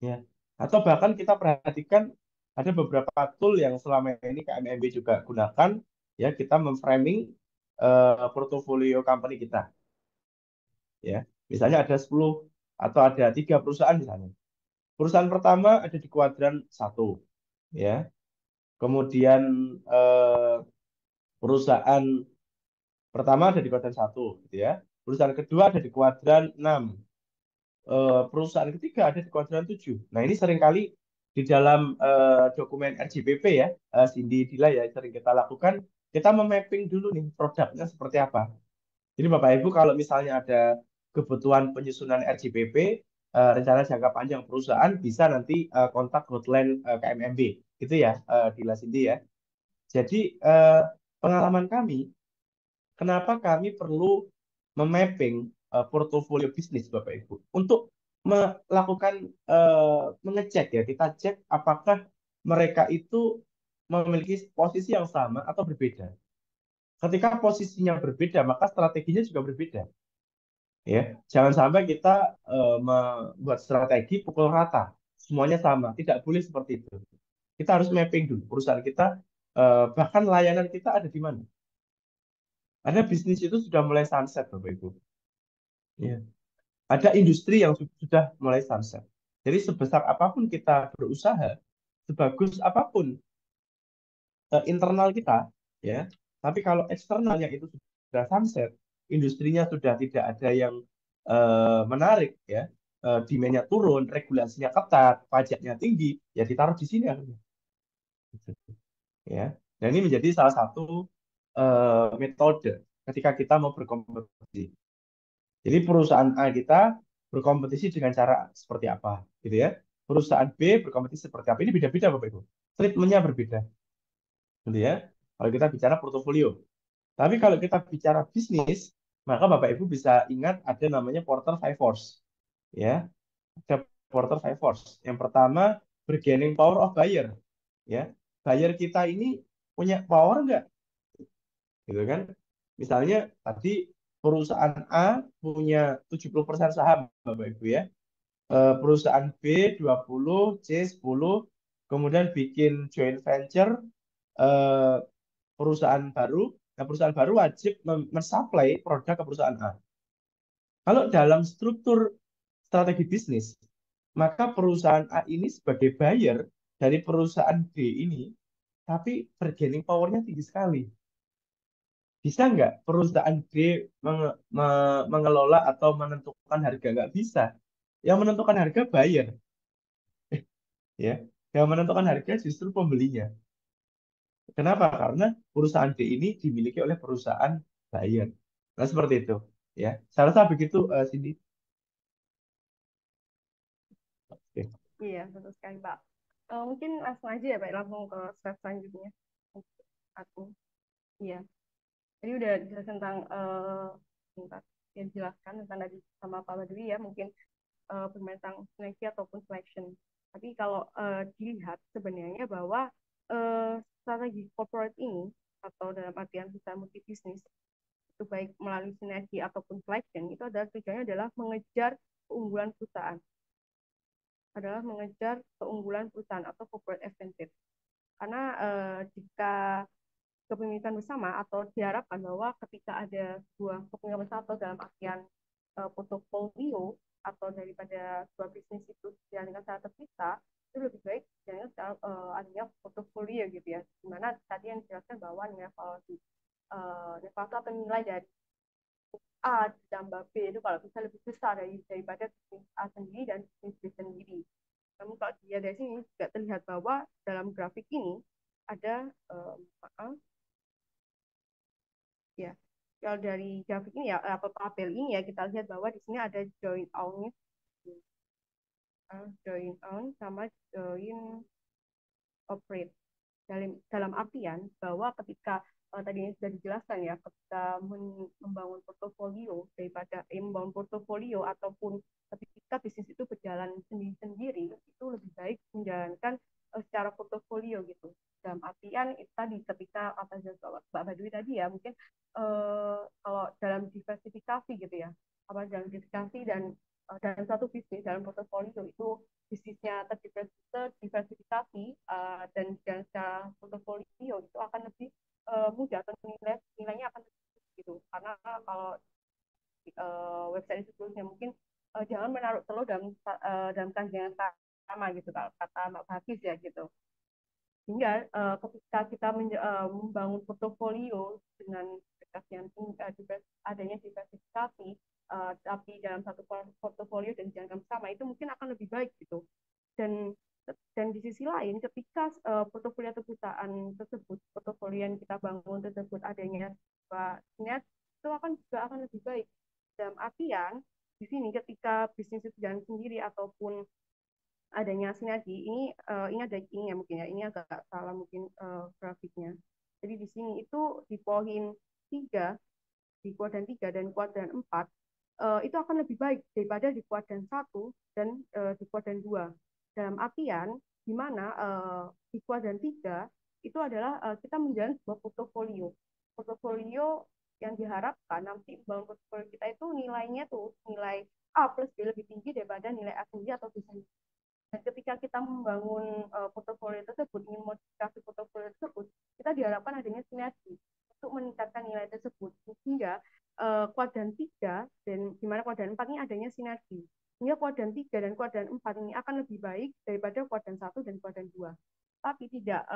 ya. Atau bahkan kita perhatikan ada beberapa tool yang selama ini KMMB juga gunakan ya, kita memframing portofolio company kita ya. Misalnya ada 10 atau ada 3 perusahaan misalnya. Perusahaan pertama ada di kuadran 1 ya. Kemudian eh, perusahaan pertama ada di kuadran 1 gitu ya. Perusahaan kedua ada di kuadran 6. Perusahaan ketiga ada di kuadran 7. Nah, ini seringkali di dalam dokumen RJBP ya, Cindy Dila ya, sering kita lakukan, kita memapping dulu nih produknya seperti apa. Jadi Bapak Ibu kalau misalnya ada kebutuhan penyusunan RJBP, rencana jangka panjang perusahaan, bisa nanti kontak hotline KMMB, gitu ya, Dila Cindy ya. Jadi pengalaman kami, kenapa kami perlu memapping portofolio bisnis Bapak Ibu untuk melakukan mengecek ya, kita cek apakah mereka itu memiliki posisi yang sama atau berbeda. Ketika posisinya berbeda, maka strateginya juga berbeda. Ya, jangan sampai kita membuat strategi pukul rata, semuanya sama. Tidak boleh seperti itu. Kita harus mapping dulu perusahaan kita, bahkan layanan kita ada di mana. Ada bisnis itu sudah mulai sunset, Bapak Ibu. Ya. Ada industri yang sudah mulai sunset. Jadi sebesar apapun kita berusaha, sebagus apapun internal kita, ya. Tapi kalau eksternalnya itu sudah sunset, industrinya sudah tidak ada yang menarik, ya, demand-nya turun, regulasinya ketat, pajaknya tinggi, ya ditaruh di sini akhirnya. Ya. Dan ini menjadi salah satu metode ketika kita mau berkompetisi. Jadi perusahaan A kita berkompetisi dengan cara seperti apa, gitu ya. Perusahaan B berkompetisi seperti apa. Ini beda-beda, Bapak Ibu. Treatment-nya berbeda, gitu ya. Kalau kita bicara portofolio. Tapi kalau kita bicara bisnis, maka Bapak Ibu bisa ingat ada namanya Porter Five Force. Ya, ada Porter Five Force. Yang pertama, bargaining power of buyer. Ya, buyer kita ini punya power nggak? Gitu kan? Misalnya tadi perusahaan A punya 70% saham, Bapak Ibu ya. Perusahaan B 20, C 10, kemudian bikin joint venture eh, perusahaan baru. Nah, perusahaan baru wajib mensuplai produk ke perusahaan A. Kalau dalam struktur strategi bisnis, maka perusahaan A ini sebagai buyer dari perusahaan B ini, tapi bargaining power-nya tinggi sekali. Bisa nggak perusahaan B mengelola atau menentukan harga? Nggak bisa. Yang menentukan harga buyer, ya. Yang menentukan harga justru pembelinya. Kenapa? Karena perusahaan D ini dimiliki oleh perusahaan buyer. Nah, seperti itu. Ya, saya rasa begitu, Cindy. Oke. Iya, betul sekali, Pak. Mungkin langsung aja ya, Pak, langsung ke slide selanjutnya. Aku, iya. Jadi udah jelas tentang bentar, yang dijelaskan tentang tadi sama Pak Badui ya, mungkin bermain tentang seleksi ataupun selection. Tapi kalau dilihat sebenarnya bahwa strategi corporate ini atau dalam artian kita multi bisnis itu baik melalui sinergi ataupun selection itu adalah tujuannya adalah mengejar keunggulan perusahaan atau corporate advantage. Karena jika kepemilikan bersama atau diharapkan bahwa ketika ada sebuah kepemilikan bersama atau dalam artian portofolio atau daripada sebuah bisnis itu dijalankan secara terpisah itu lebih baik jangan adanya portofolio gitu ya, dimana tadi yang dijelaskan bahwa nilai valuasi atau nilai dari A ditambah B itu kalau bisa lebih besar daripada bisnis A sendiri dan bisnis B sendiri. Namun kalau dilihat dari sini juga terlihat bahwa dalam grafik ini ada maaf ya, kalau dari grafik ini ya atau tabel ini ya kita lihat bahwa di sini ada join on, sama join operate. Dalam artian bahwa ketika tadi sudah dijelaskan ya, ketika membangun portofolio membangun portofolio ataupun ketika bisnis itu berjalan sendiri-sendiri itu lebih baik menjalankan secara portofolio gitu. Dalam artian itu tadi ketika apa Mbak Badui tadi ya mungkin kalau dalam diversifikasi gitu ya, apa dalam diversifikasi dan satu bisnis dalam portofolio itu bisnisnya terdiversifikasi dan secara portofolio itu akan lebih mudah atau nilainya akan lebih gitu, karena kalau website itu sebelumnya mungkin jangan menaruh telur dalam kandang yang sama gitu kalau kata Mbak Hafiz ya gitu, sehingga ketika kita membangun portofolio dengan yang adanya diversifikasi tapi dalam satu portofolio dan dijalankan bersama itu mungkin akan lebih baik gitu. Dan di sisi lain ketika portofolio atau perusahaan tersebut, portofolio yang kita bangun tersebut adanya net itu juga akan lebih baik. Dalam artian di sini ketika bisnis itu jalan sendiri ataupun adanya sinergi ini ada ini ya mungkin ya, ini agak salah mungkin grafiknya. Jadi di sini itu di poin 3, di kuadran 3 dan kuadran 4 itu akan lebih baik daripada di kuadran 1 dan di kuadran 2. Dalam artian di mana di kuadran 3 itu adalah kita menjalani sebuah portofolio. Portofolio yang diharapkan nanti bangun portofolio kita itu nilainya tuh nilai A plus B lebih tinggi daripada nilai A sendiri atau B sendiri. Dan ketika kita membangun portofolio tersebut, ingin modifikasi portofolio tersebut, kita diharapkan adanya sinergi untuk meningkatkan nilai tersebut. Sehingga kuadran 3 dan di mana kuadran 4 ini adanya sinergi. Sehingga kuadran 3 dan kuadran 4 ini akan lebih baik daripada kuadran 1 dan kuadran 2. Tapi tidak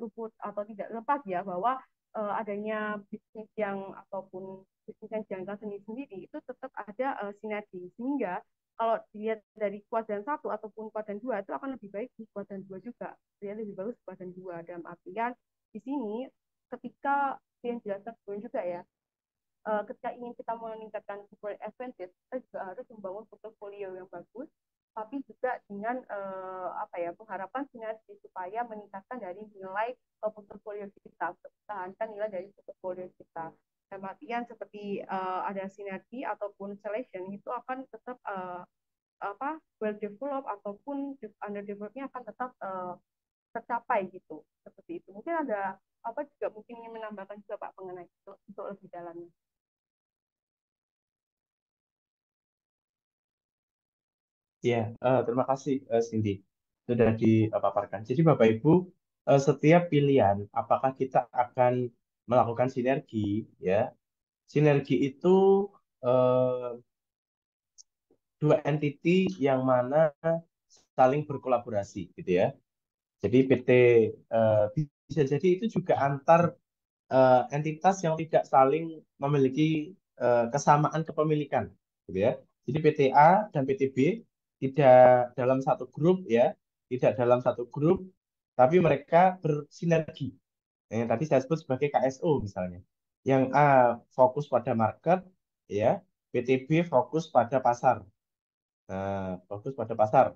luput atau tidak lepas ya bahwa adanya bisnis yang ataupun bisnis yang dijalankan sendiri-sendiri itu tetap ada sinergi. Sehingga kalau dilihat dari kuadran 1 ataupun kuadran 2 itu akan lebih baik di kuadran 2 juga. Dia lebih bagus di kuadran 2 dalam artian di sini ketika yang jelaskan sebelumnya juga ya, ketika ingin kita meningkatkan corporate advantage, kita juga harus membangun portofolio yang bagus, tapi juga dengan apa ya pengharapan sinergi supaya meningkatkan dari nilai portofolio kita, pertahankan nilai dari portofolio kita. Dalam artian seperti ada sinergi ataupun selection itu akan tetap well develop ataupun under developnya akan tetap tercapai gitu, seperti itu. Mungkin ada apa juga mungkin ingin menambahkan juga Pak mengenai itu untuk lebih dalamnya. Ya, terima kasih, Cindy, sudah dipaparkan. Jadi Bapak Ibu, setiap pilihan apakah kita akan melakukan sinergi, ya, sinergi itu eh, dua entiti yang mana saling berkolaborasi, gitu ya. Jadi PT bisa jadi itu juga antar entitas yang tidak saling memiliki kesamaan kepemilikan, gitu ya. Jadi PT A dan PT B tidak dalam satu grup ya, tidak dalam satu grup, tapi mereka bersinergi yang tadi saya sebut sebagai KSO misalnya. Yang A fokus pada market, ya, PTB fokus pada pasar. Fokus pada pasar,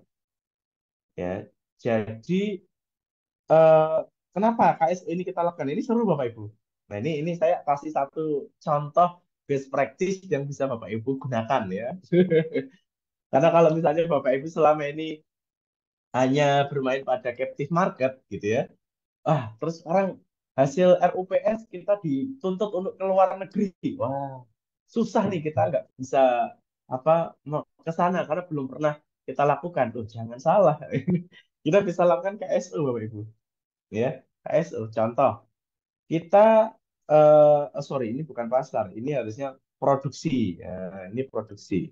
ya. Jadi eh, kenapa KSO ini kita lakukan? Ini seru Bapak Ibu. Nah ini saya kasih satu contoh best practice yang bisa Bapak Ibu gunakan ya. Karena kalau misalnya Bapak Ibu selama ini hanya bermain pada captive market gitu ya, terus sekarang hasil RUPS kita dituntut untuk ke luar negeri. Wah, susah nih kita nggak bisa apa ke sana karena belum pernah kita lakukan. Tuh, jangan salah. Kita bisa lakukan KSO Bapak Ibu. Ya, KSO. Contoh, kita sorry, ini bukan pasar, ini harusnya produksi. Ya, ini produksi.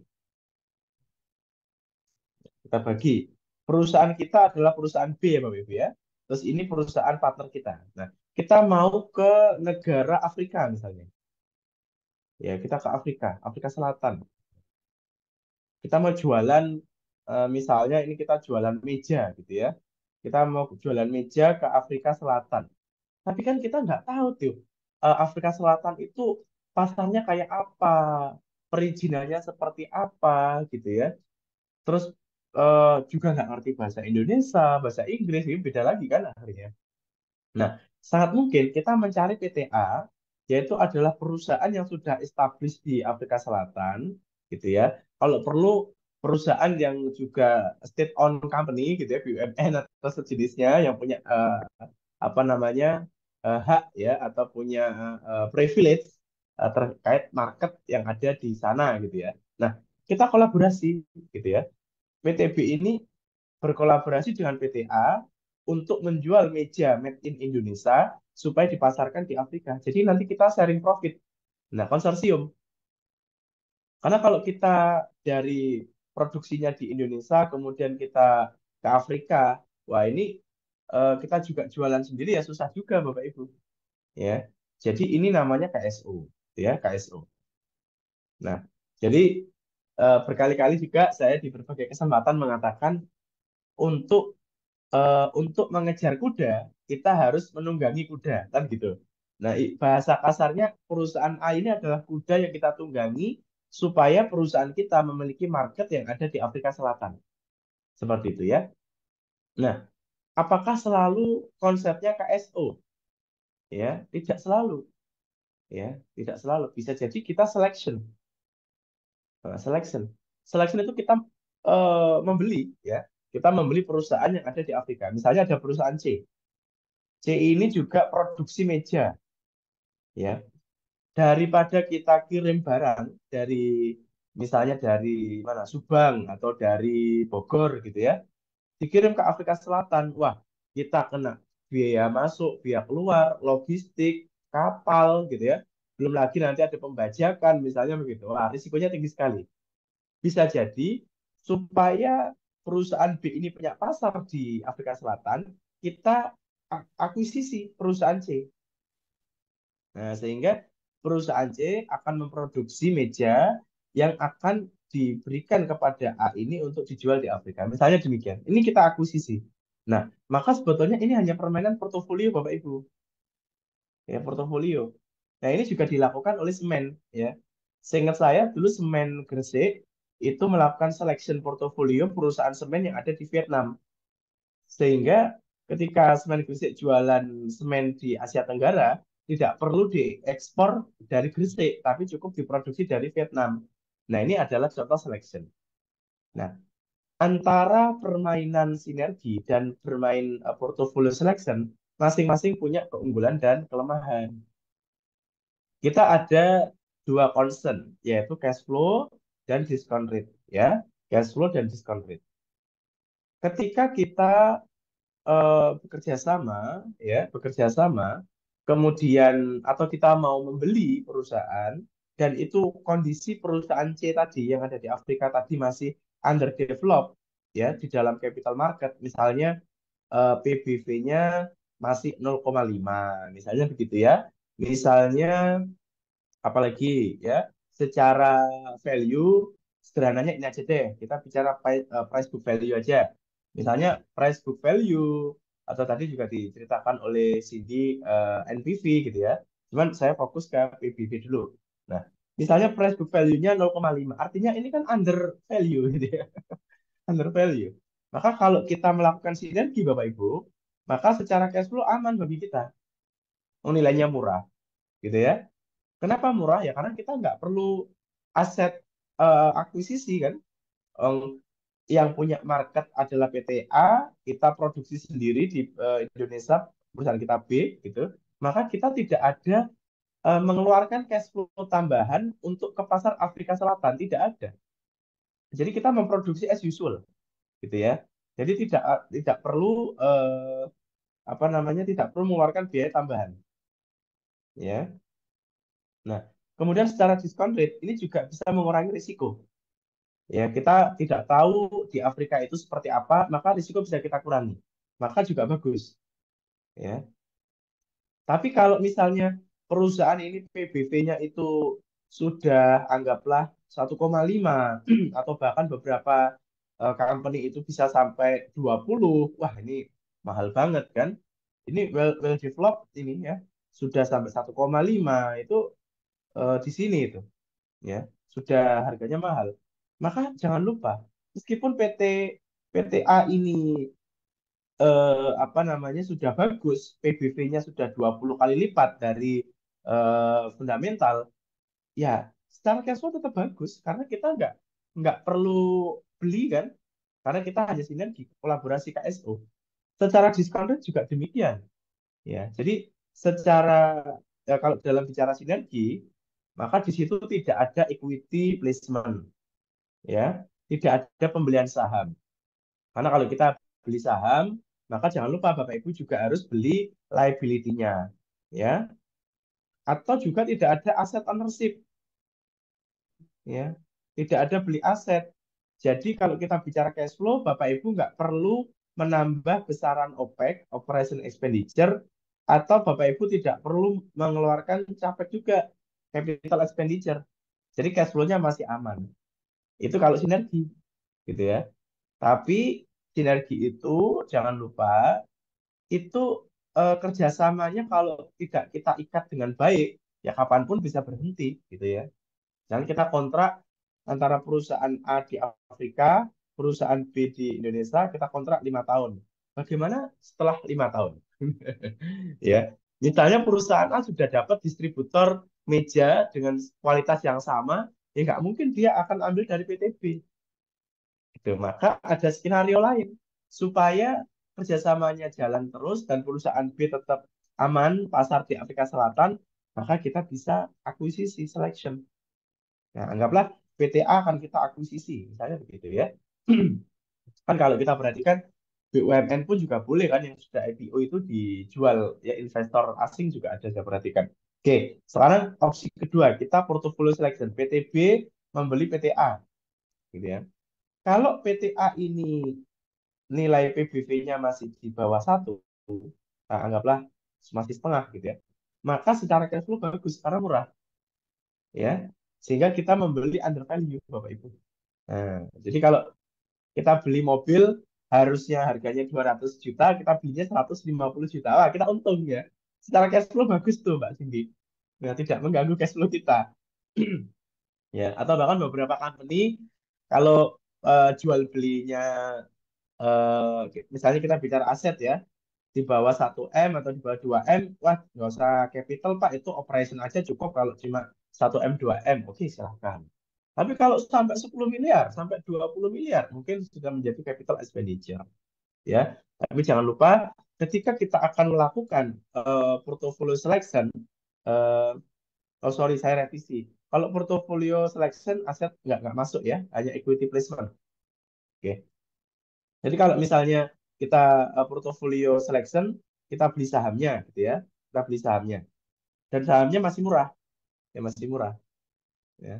Kita bagi. Perusahaan kita adalah perusahaan B ya Bapak Ibu ya. Terus ini perusahaan partner kita. Nah, kita mau ke negara Afrika misalnya. Ya, kita ke Afrika, Afrika Selatan. Kita mau jualan, misalnya ini kita jualan meja gitu ya. Kita mau jualan meja ke Afrika Selatan. Tapi kan kita nggak tahu tuh, Afrika Selatan itu pasarnya kayak apa, perizinannya seperti apa gitu ya. Terus juga nggak ngerti bahasa Indonesia, bahasa Inggris, ini beda lagi kan akhirnya. Nah, sangat mungkin kita mencari PTA, yaitu adalah perusahaan yang sudah established di Afrika Selatan, gitu ya. Kalau perlu perusahaan yang juga state-owned company, gitu ya, BUMN atau sejenisnya yang punya apa namanya hak ya atau punya privilege terkait market yang ada di sana, gitu ya. Nah, kita kolaborasi, gitu ya. PTB ini berkolaborasi dengan PTA untuk menjual meja made in Indonesia supaya dipasarkan di Afrika. Jadi nanti kita sharing profit. Nah, konsorsium. Karena kalau kita dari produksinya di Indonesia, kemudian kita ke Afrika, wah ini kita juga jualan sendiri ya susah juga Bapak Ibu. Ya, jadi ini namanya KSO, ya KSO. Nah, jadi berkali-kali juga saya di berbagai kesempatan mengatakan untuk untuk mengejar kuda, kita harus menunggangi kuda, kan gitu. Nah, bahasa kasarnya perusahaan A ini adalah kuda yang kita tunggangi supaya perusahaan kita memiliki market yang ada di Afrika Selatan. Seperti itu ya. Nah, apakah selalu konsepnya KSO? Ya, tidak selalu. Ya, tidak selalu. Bisa jadi kita selection. Selection. Selection itu kita membeli, ya. Kita membeli perusahaan yang ada di Afrika. Misalnya ada perusahaan C. C ini juga produksi meja, ya. Daripada kita kirim barang dari misalnya dari mana Subang atau dari Bogor gitu ya, dikirim ke Afrika Selatan, wah kita kena biaya masuk, biaya keluar, logistik, kapal gitu ya. Belum lagi nanti ada pembajakan misalnya begitu. Wah, risikonya tinggi sekali. Bisa jadi supaya perusahaan B ini punya pasar di Afrika Selatan, kita akuisisi perusahaan C. Nah, sehingga perusahaan C akan memproduksi meja yang akan diberikan kepada A ini untuk dijual di Afrika. Misalnya demikian. Ini kita akuisisi. Nah, maka sebetulnya ini hanya permainan portofolio Bapak Ibu. Ya, portofolio. Nah, ini juga dilakukan oleh Semen ya. Seingat saya dulu Semen Gresik itu melakukan selection portofolio perusahaan semen yang ada di Vietnam. Sehingga ketika semen Gresik jualan semen di Asia Tenggara, tidak perlu diekspor dari Gresik, tapi cukup diproduksi dari Vietnam. Nah, ini adalah contoh selection. Nah, antara permainan sinergi dan bermain portfolio selection, masing-masing punya keunggulan dan kelemahan. Kita ada dua concern, yaitu cash flow dan discount rate. Ya, cash flow dan discount rate. Ketika kita bekerja sama, ya, bekerja sama, kemudian atau kita mau membeli perusahaan dan itu kondisi perusahaan C tadi yang ada di Afrika tadi masih underdeveloped ya di dalam capital market, misalnya PBV-nya masih 0,5, misalnya begitu ya. Misalnya apalagi ya, secara value sederhananya ini aja deh, kita bicara price book value aja. Misalnya price book value atau tadi juga diceritakan oleh Cindy NPV gitu ya. Cuman saya fokus ke PBV dulu. Nah, misalnya price book value-nya 0,5, artinya ini kan under value gitu ya, under value. Maka kalau kita melakukan sinergi Bapak Ibu, maka secara cash flow aman bagi kita. Oh, nilainya murah gitu ya. Kenapa murah? Ya karena kita nggak perlu aset akuisisi kan. Em, yang punya market adalah PTA, kita produksi sendiri di Indonesia, perusahaan kita B gitu. Maka kita tidak ada mengeluarkan cash flow tambahan untuk ke pasar Afrika Selatan, tidak ada. Jadi kita memproduksi as usual gitu ya. Jadi tidak perlu apa namanya, tidak perlu mengeluarkan biaya tambahan ya. Nah, kemudian secara discount rate ini juga bisa mengurangi risiko. Ya, kita tidak tahu di Afrika itu seperti apa, maka risiko bisa kita kurangi. Maka juga bagus. Ya. Tapi kalau misalnya perusahaan ini PBV-nya itu sudah anggaplah 1,5 atau bahkan beberapa company itu bisa sampai 20, wah ini mahal banget kan? Ini well developed ini ya, sudah sampai 1,5 itu di sini itu ya, sudah harganya mahal. Maka jangan lupa, meskipun PTA ini apa namanya sudah bagus, PBV-nya sudah 20 kali lipat dari fundamental, ya secara cash flow tetap bagus karena kita nggak perlu beli kan, karena kita hanya sinergi kolaborasi KSO. Secara discount rate juga demikian, ya. Jadi secara kalau dalam bicara sinergi, maka di situ tidak ada equity placement, ya, tidak ada pembelian saham. Karena kalau kita beli saham, maka jangan lupa Bapak Ibu juga harus beli liability-nya, ya. Atau juga tidak ada aset ownership, ya. Tidak ada beli aset. Jadi kalau kita bicara cash flow, Bapak Ibu nggak perlu menambah besaran OPEX, operation expenditure, atau Bapak Ibu tidak perlu mengeluarkan CAPEX juga, capital expenditure. Jadi cash flow-nya masih aman. Itu kalau sinergi, gitu ya. Tapi sinergi itu jangan lupa itu kerjasamanya kalau tidak kita ikat dengan baik, ya kapanpun bisa berhenti, gitu ya. Jangan kita kontrak antara perusahaan A di Afrika, perusahaan B di Indonesia, kita kontrak 5 tahun. Bagaimana setelah 5 tahun? Ya, misalnya perusahaan A sudah dapat distributor meja dengan kualitas yang sama, ya nggak mungkin dia akan ambil dari PTB. Gitu. Maka ada skenario lain supaya kerjasamanya jalan terus dan perusahaan B tetap aman pasar di Afrika Selatan, maka kita bisa akuisisi selection. Nah, anggaplah PTA akan kita akuisisi, misalnya begitu ya. Kan kalau kita perhatikan BUMN pun juga boleh kan yang sudah IPO itu dijual ya, investor asing juga ada, saya perhatikan. Oke, sekarang opsi kedua kita portfolio selection, PTB membeli PTA gitu ya. Kalau PTA ini nilai PBV-nya masih di bawah 1, nah anggaplah masih setengah gitu ya, maka secara cash flow bagus karena murah ya, sehingga kita membeli under value Bapak Ibu. Nah, jadi kalau kita beli mobil harusnya harganya 200 juta, kita belinya 150 juta. Wah, kita untung ya. Secara cash flow bagus tuh, Mbak Cindy. Nah, tidak mengganggu cash flow kita. Ya, atau bahkan beberapa company kalau jual belinya misalnya kita bicara aset ya, di bawah 1 M atau di bawah 2 M, wah nggak usah capital Pak, itu operation aja cukup kalau cuma 1 M 2 M, oke silahkan. Tapi kalau sampai 10 miliar, sampai 20 miliar, mungkin sudah menjadi capital expenditure. Ya, tapi jangan lupa ketika kita akan melakukan portfolio selection, eh, oh sorry saya revisi. Kalau portfolio selection aset nggak masuk ya, hanya equity placement. Oke. Jadi kalau misalnya kita portfolio selection, kita beli sahamnya gitu ya. Kita beli sahamnya. Dan sahamnya masih murah. Ya masih murah. Ya.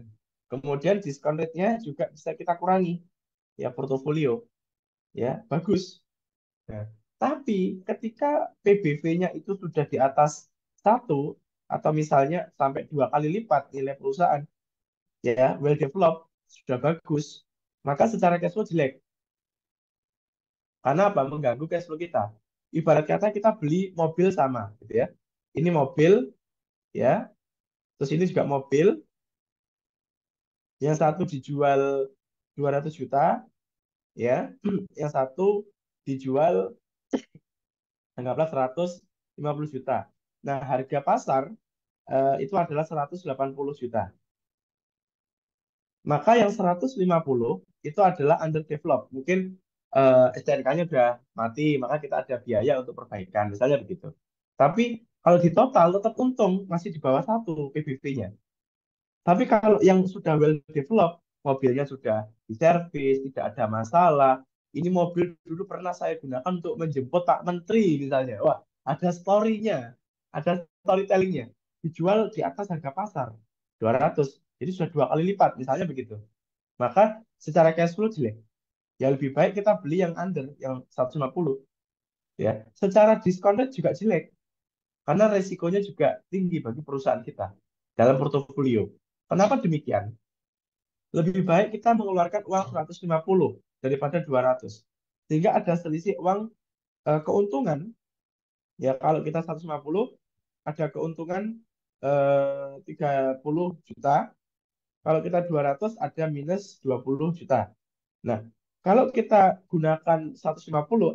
Kemudian diskon rate-nya juga bisa kita kurangi. Ya portofolio. Ya, bagus. Nah, tapi ketika PBV-nya itu sudah di atas 1 atau misalnya sampai 2 kali lipat nilai perusahaan, ya well developed, sudah bagus, maka secara cash flow jelek. Karena apa? Mengganggu cash flow kita. ibarat kata kita beli mobil sama, gitu ya. Ini mobil, ya. Terus ini juga mobil. Yang satu dijual 200 juta, ya. Yang satu dijual anggaplah 150 juta. Nah, harga pasar itu adalah 180 juta. Maka yang 150 itu adalah underdeveloped. Mungkin STNK-nya udah mati, maka kita ada biaya untuk perbaikan, misalnya begitu. Tapi kalau di total tetap untung, masih di bawah 1 PBV-nya. Tapi kalau yang sudah well developed, mobilnya sudah diservis, tidak ada masalah. Ini mobil dulu pernah saya gunakan untuk menjemput Pak Menteri misalnya. Wah, ada story-nya, ada storytelling-nya. Dijual di atas harga pasar, 200. Jadi sudah 2 kali lipat, misalnya begitu. Maka secara cash flow jelek. Ya lebih baik kita beli yang under, yang 150. Ya. Secara diskon rate juga jelek. Karena resikonya juga tinggi bagi perusahaan kita dalam portofolio. Kenapa demikian? Lebih baik kita mengeluarkan uang 150 daripada 200. Sehingga ada selisih uang keuntungan. Ya kalau kita 150 ada keuntungan 30 juta. Kalau kita 200 ada minus 20 juta. Nah, kalau kita gunakan 150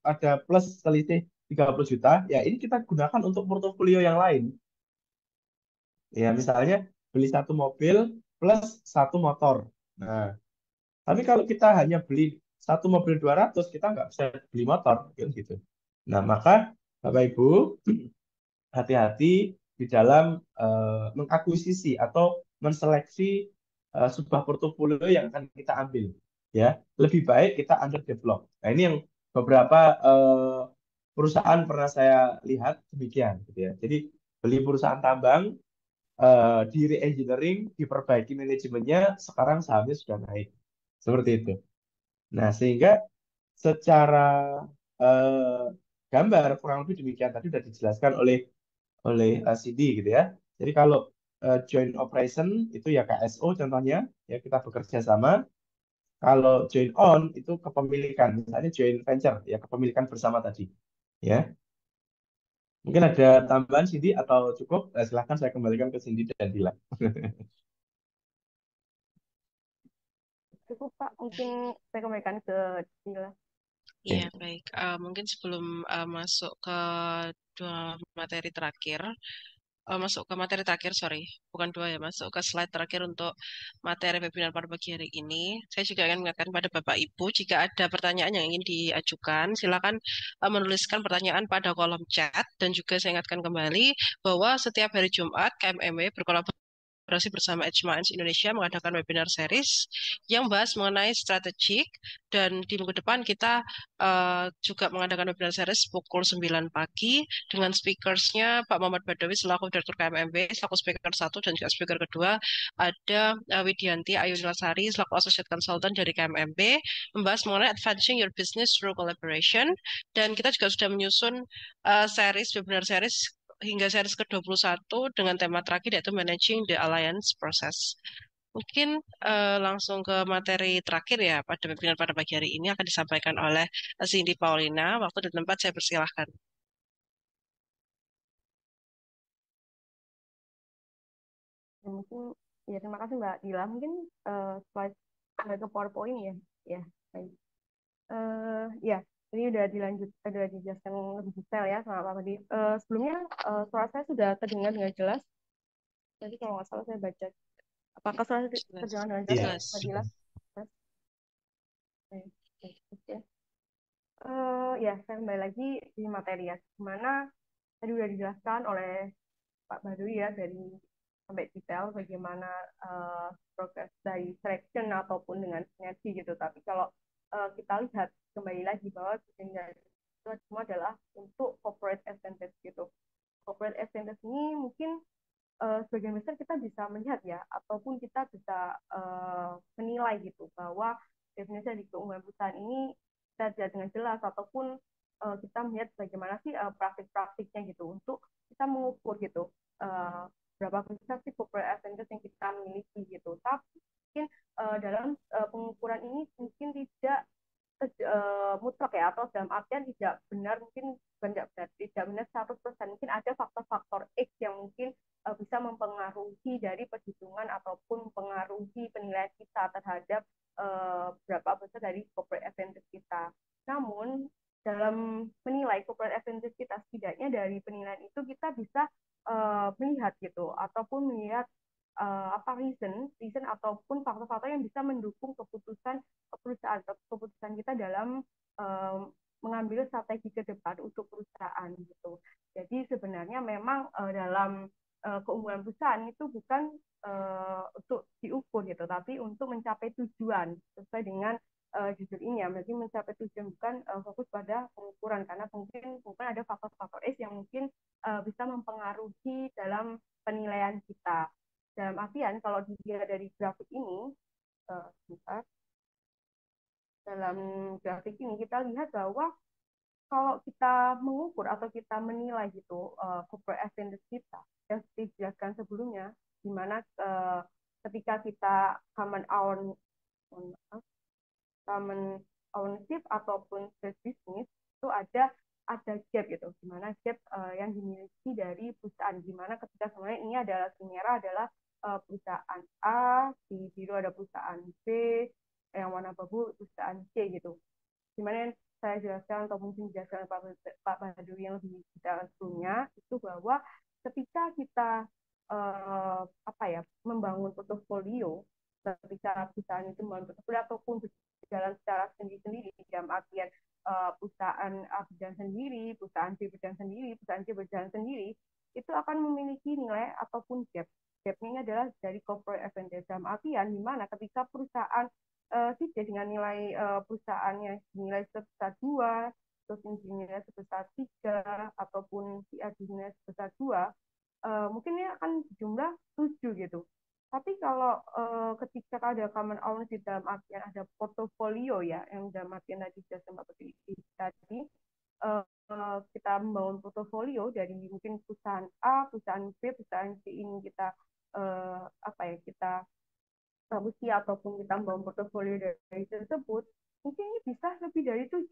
ada plus selisih 30 juta, ya ini kita gunakan untuk portofolio yang lain. Ya, misalnya beli satu mobil plus satu motor. Nah, tapi kalau kita hanya beli satu mobil 200, kita nggak bisa beli motor, kan gitu. Nah, maka Bapak Ibu hati-hati di dalam mengakuisisi atau menseleksi sebuah portofolio yang akan kita ambil. Ya, lebih baik kita underdevelop. Nah, ini yang beberapa perusahaan pernah saya lihat demikian, gitu ya. Jadi beli perusahaan tambang, di re-engineering, diperbaiki manajemennya, sekarang sahamnya sudah naik. Seperti itu. Nah, sehingga secara eh, gambar kurang lebih demikian tadi sudah dijelaskan oleh oleh Cindy gitu ya. Jadi kalau joint operation itu ya KSO contohnya, ya kita bekerja sama. Kalau joint on itu kepemilikan, misalnya joint venture ya kepemilikan bersama tadi. Ya, mungkin ada tambahan Cindy atau cukup? Silahkan saya kembalikan ke Cindy dan Dila. Cukup Pak, mungkin saya kembalikan ke Dila. Iya, Oke. baik. Mungkin sebelum masuk ke dua materi terakhir, masuk ke materi terakhir, sorry, bukan dua ya, masuk ke slide terakhir untuk materi webinar pada pagi hari ini. Saya juga akan mengingatkan pada Bapak Ibu, jika ada pertanyaan yang ingin diajukan, silakan menuliskan pertanyaan pada kolom chat, dan juga saya ingatkan kembali bahwa setiap hari Jumat KMMW berkolaborasi bersama Edgemans Indonesia mengadakan webinar series yang bahas mengenai strategik, dan di minggu depan kita juga mengadakan webinar series pukul 9 pagi dengan speakersnya Pak Muhammad Badawi selaku Direktur KMMB, selaku speaker satu, dan juga speaker kedua ada Widianti Ayu Nilasari selaku Associate Consultant dari KMMB, membahas mengenai advancing your business through collaboration. Dan kita juga sudah menyusun series webinar series hingga series ke-21 dengan tema terakhir yaitu Managing the Alliance Process. Mungkin langsung ke materi terakhir ya pada webinar pada pagi hari ini akan disampaikan oleh Cindy Paulina. Waktu dan tempat saya persilahkan. Ya, mungkin ya terima kasih Mbak Dila. Mungkin slide ke PowerPoint ya. Ya, baik. Ya, ini udah dijelaskan lebih detail ya sama Pak Badi. Sebelumnya suara saya sudah terdengar dengan jelas. Jadi kalau nggak salah saya baca. Apakah suara saya Jelas. terdengar dengan jelas, Iya. Jelas. Mbak Dila? Jelas. Baik, baik, ya. Ya, saya kembali lagi di materi ya. Dimana tadi udah dijelaskan oleh Pak Baduy ya dari sampai detail bagaimana progres dari selection ataupun dengan sinergi gitu. Tapi kalau kita lihat kembali lagi bahwa sinergi itu semua adalah untuk corporate advantage gitu. Corporate advantage ini mungkin sebagian besar kita bisa melihat ya, ataupun kita bisa menilai gitu bahwa definisi dari keunggulan perusahaan ini kita lihat dengan jelas, ataupun kita melihat bagaimana sih praktik-praktiknya gitu untuk kita mengukur gitu berapa besar sih corporate advantage yang kita miliki gitu. Tapi mungkin dalam pengukuran ini mungkin tidak mutlak ya, atau dalam artian tidak benar, mungkin bukan tidak benar, tidak benar 100%, mungkin ada faktor-faktor X yang mungkin bisa mempengaruhi dari perhitungan ataupun mempengaruhi penilaian kita terhadap berapa besar dari corporate advantage kita. Namun dalam menilai corporate advantage kita, setidaknya dari penilaian itu kita bisa melihat gitu, ataupun melihat apa reason ataupun faktor-faktor yang bisa mendukung keputusan perusahaan atau keputusan kita dalam mengambil strategi ke depan untuk perusahaan gitu. Jadi sebenarnya memang dalam keunggulan perusahaan itu bukan untuk diukur gitu, tapi untuk mencapai tujuan sesuai dengan judul ini ya, berarti mencapai tujuan, bukan fokus pada pengukuran, karena mungkin ada faktor-faktor S yang mungkin bisa mempengaruhi dalam penilaian kita. Dalam artian kalau dilihat dari grafik ini, uh, dalam grafik ini kita lihat bahwa kalau kita mengukur atau kita menilai gitu corporate attendance kita, yang seperti dijelaskan sebelumnya, di mana ketika kita common ownership ataupun shared business itu ada gap gitu, di mana gap yang dimiliki dari perusahaan, di mana ketika sebenarnya ini adalah si merah adalah perusahaan A, di biru ada perusahaan B, yang warna abu perusahaan C gitu. Dimana saya jelaskan atau mungkin dijelaskan Pak Baduri yang lebih detail sebelumnya, itu bahwa ketika kita membangun portofolio, ketika perusahaan itu membangun portofolio ataupun berjalan secara sendiri-sendiri, dalam artian perusahaan A berjalan sendiri, perusahaan B berjalan sendiri, perusahaan C berjalan sendiri, itu akan memiliki nilai ataupun gap. Gap ini adalah dari corporate advantage, dalam artian di mana ketika perusahaan si C dengan nilai perusahaannya nilai sebesar 2, terus nilai sebesar 3, ataupun si A nilai sebesar 2, mungkin ini akan jumlah 7 gitu. Tapi kalau ketika ada common ownership dalam artian ada portofolio ya, yang dalam artian tadi sudah sempat tadi, kita membangun portofolio dari mungkin perusahaan A, perusahaan B, perusahaan C ini kita kita usia ataupun kita membangun portofolio dari tersebut, mungkin ini bisa lebih dari 7.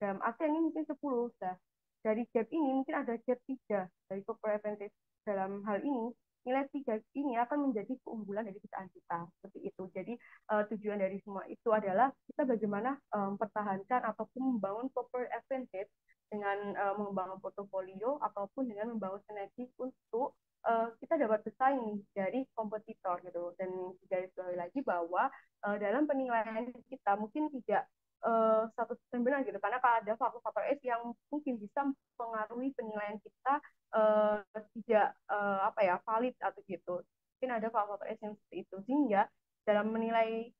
Dalam artian ini mungkin 10. Nah, dari gap ini mungkin ada gap 3 dari corporate advantage. Dalam hal ini, nilai 3 ini akan menjadi keunggulan dari perusahaan kita. Seperti itu. Jadi, tujuan dari semua itu adalah kita bagaimana mempertahankan ataupun membangun corporate advantage dengan membangun portofolio ataupun dengan membangun sinergi untuk kita dapat bersaing dari kompetitor gitu. Dan garis bawahi lagi bahwa dalam penilaian kita mungkin tidak 100% benar gitu, karena kalau ada faktor-faktor S yang mungkin bisa mempengaruhi penilaian kita tidak valid atau gitu. Mungkin ada faktor-faktor S yang seperti itu, sehingga dalam menilai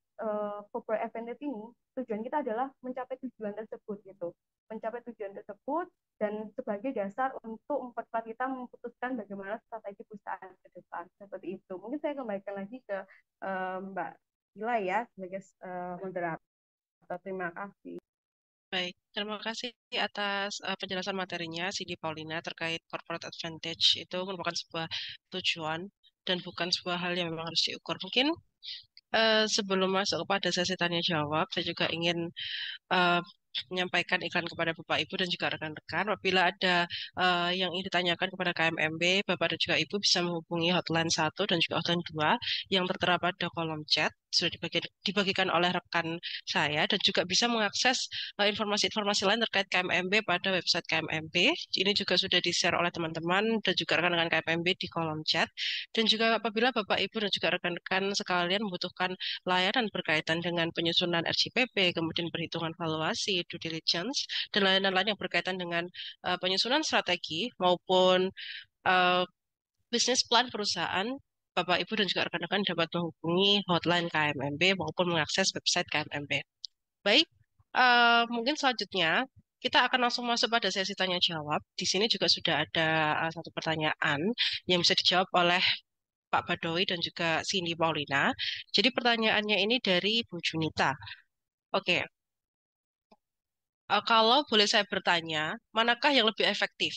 corporate advantage ini, tujuan kita adalah mencapai tujuan tersebut gitu, mencapai tujuan tersebut, dan sebagai dasar untuk memperkuat kita memutuskan bagaimana strategi perusahaan ke depan. Seperti itu. Mungkin saya kembalikan lagi ke Mbak Gila ya sebagai moderator. Terima kasih. Baik, terima kasih atas penjelasan materinya, Cindy Paulina, terkait corporate advantage itu merupakan sebuah tujuan dan bukan sebuah hal yang memang harus diukur. Mungkin sebelum masuk kepada sesi tanya jawab, saya juga ingin eh, menyampaikan iklan kepada Bapak Ibu dan juga rekan-rekan. Apabila ada yang ingin ditanyakan kepada KMMB, Bapak dan juga Ibu bisa menghubungi hotline 1 dan juga hotline 2 yang tertera pada kolom chat. Sudah dibagikan oleh rekan saya dan juga bisa mengakses informasi-informasi lain terkait KMMB pada website KMMB. Ini juga sudah di-share oleh teman-teman dan juga rekan-rekan KMMB di kolom chat. Dan juga apabila Bapak Ibu dan juga rekan-rekan sekalian membutuhkan layanan berkaitan dengan penyusunan RCPP, kemudian perhitungan valuasi, due diligence, dan lain-lain yang berkaitan dengan penyusunan strategi maupun uh, bisnis plan perusahaan, Bapak, Ibu, dan juga rekan-rekan dapat menghubungi hotline KMMB maupun mengakses website KMMB. Baik, mungkin selanjutnya kita akan langsung masuk pada sesi tanya jawab. Di sini juga sudah ada satu pertanyaan yang bisa dijawab oleh Pak Badowi dan juga Cindy Paulina. Jadi pertanyaannya ini dari Bu Junita. Oke, kalau boleh saya bertanya, manakah yang lebih efektif?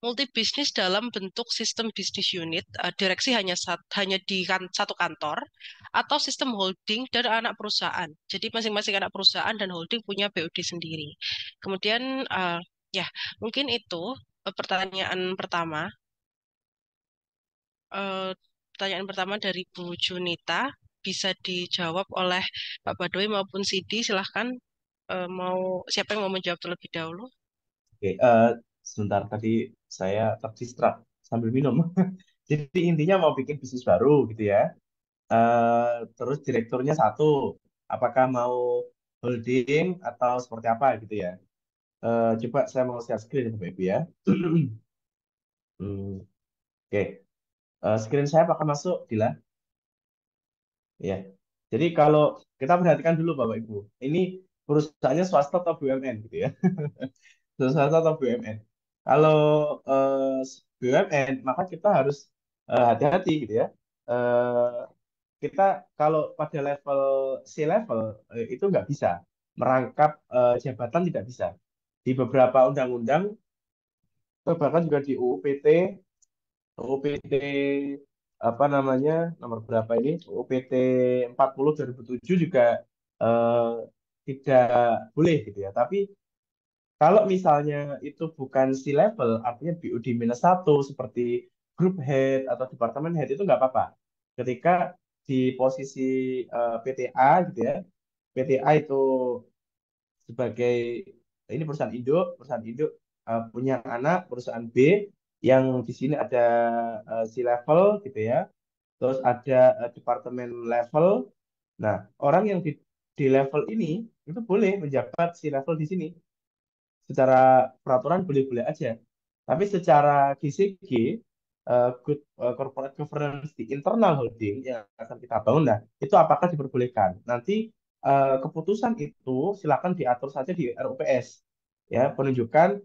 multi bisnis dalam bentuk sistem bisnis unit, direksi hanya di satu kantor, atau sistem holding dan anak perusahaan. Jadi masing-masing anak perusahaan dan holding punya BUD sendiri. Kemudian ya mungkin itu pertanyaan pertama. Eh, Pertanyaan pertama dari Bu Junita bisa dijawab oleh Pak Badoy maupun Sidi. Silahkan, mau siapa yang mau menjawab terlebih dahulu? Oke, sebentar tadi saya terdistrak sambil minum. Jadi intinya mau bikin bisnis baru gitu ya. Terus direkturnya satu, apakah mau holding atau seperti apa gitu ya? Coba saya mau share screen ya, Bapak Ibu ya. Hmm, Oke, screen saya apakah masuk, Dila? Ya. Jadi kalau kita perhatikan dulu Bapak Ibu, ini perusahaannya swasta atau BUMN gitu ya. Swasta atau BUMN. Kalau BUMN, maka kita harus hati-hati gitu ya. Eh, Kita kalau pada level C level itu nggak bisa merangkap jabatan, tidak bisa. Di beberapa undang-undang, bahkan juga di UU PT, UU PT apa namanya, nomor berapa ini, UU PT 40 2007 juga eh, tidak boleh gitu ya. Tapi kalau misalnya itu bukan C level, artinya BUD minus satu seperti group head atau departemen head itu nggak apa-apa. Ketika di posisi PTA gitu ya, PTA itu sebagai ini perusahaan induk punya anak perusahaan B yang di sini ada C level gitu ya, terus ada departemen level. Nah, orang yang di level ini itu boleh menjabat C level di sini secara peraturan boleh-boleh aja. Tapi secara GCG, good corporate governance di internal holding yang akan kita bangun, nah itu apakah diperbolehkan? Nanti keputusan itu silakan diatur saja di RUPS, ya penunjukan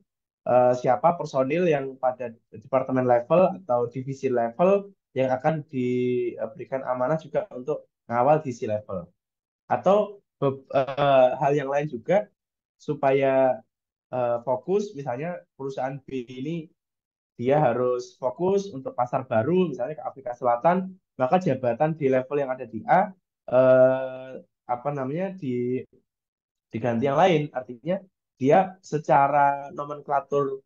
siapa personil yang pada departemen level atau divisi level yang akan diberikan amanah juga untuk ngawal di C level. Atau hal yang lain juga supaya fokus, misalnya perusahaan B ini dia harus fokus untuk pasar baru misalnya ke Afrika Selatan, maka jabatan di level yang ada di A eh, apa namanya diganti yang lain, artinya dia secara nomenklatur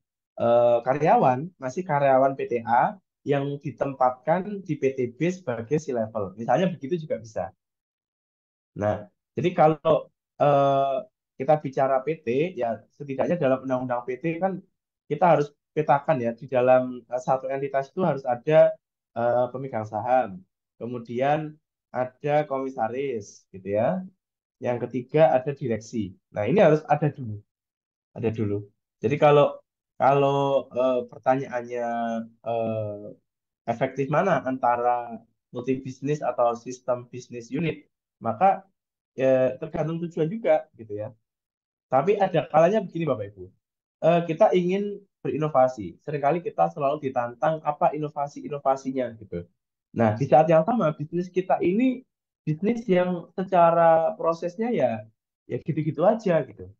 karyawan masih karyawan PTA yang ditempatkan di PTB sebagai C level, misalnya begitu juga bisa. Nah, jadi kalau eh, kita bicara PT, ya setidaknya dalam undang-undang PT kan kita harus petakan ya, di dalam satu entitas itu harus ada pemegang saham, kemudian ada komisaris, gitu ya. Yang ketiga ada direksi. Nah, ini harus ada dulu. Jadi kalau kalau pertanyaannya efektif mana antara multi bisnis atau sistem bisnis unit, maka ya tergantung tujuan juga gitu ya. Tapi ada kalanya begini Bapak Ibu. Kita ingin berinovasi. Seringkali kita selalu ditantang apa inovasi-inovasinya gitu. Nah, di saat yang sama bisnis kita ini bisnis yang secara prosesnya ya gitu-gitu aja gitu.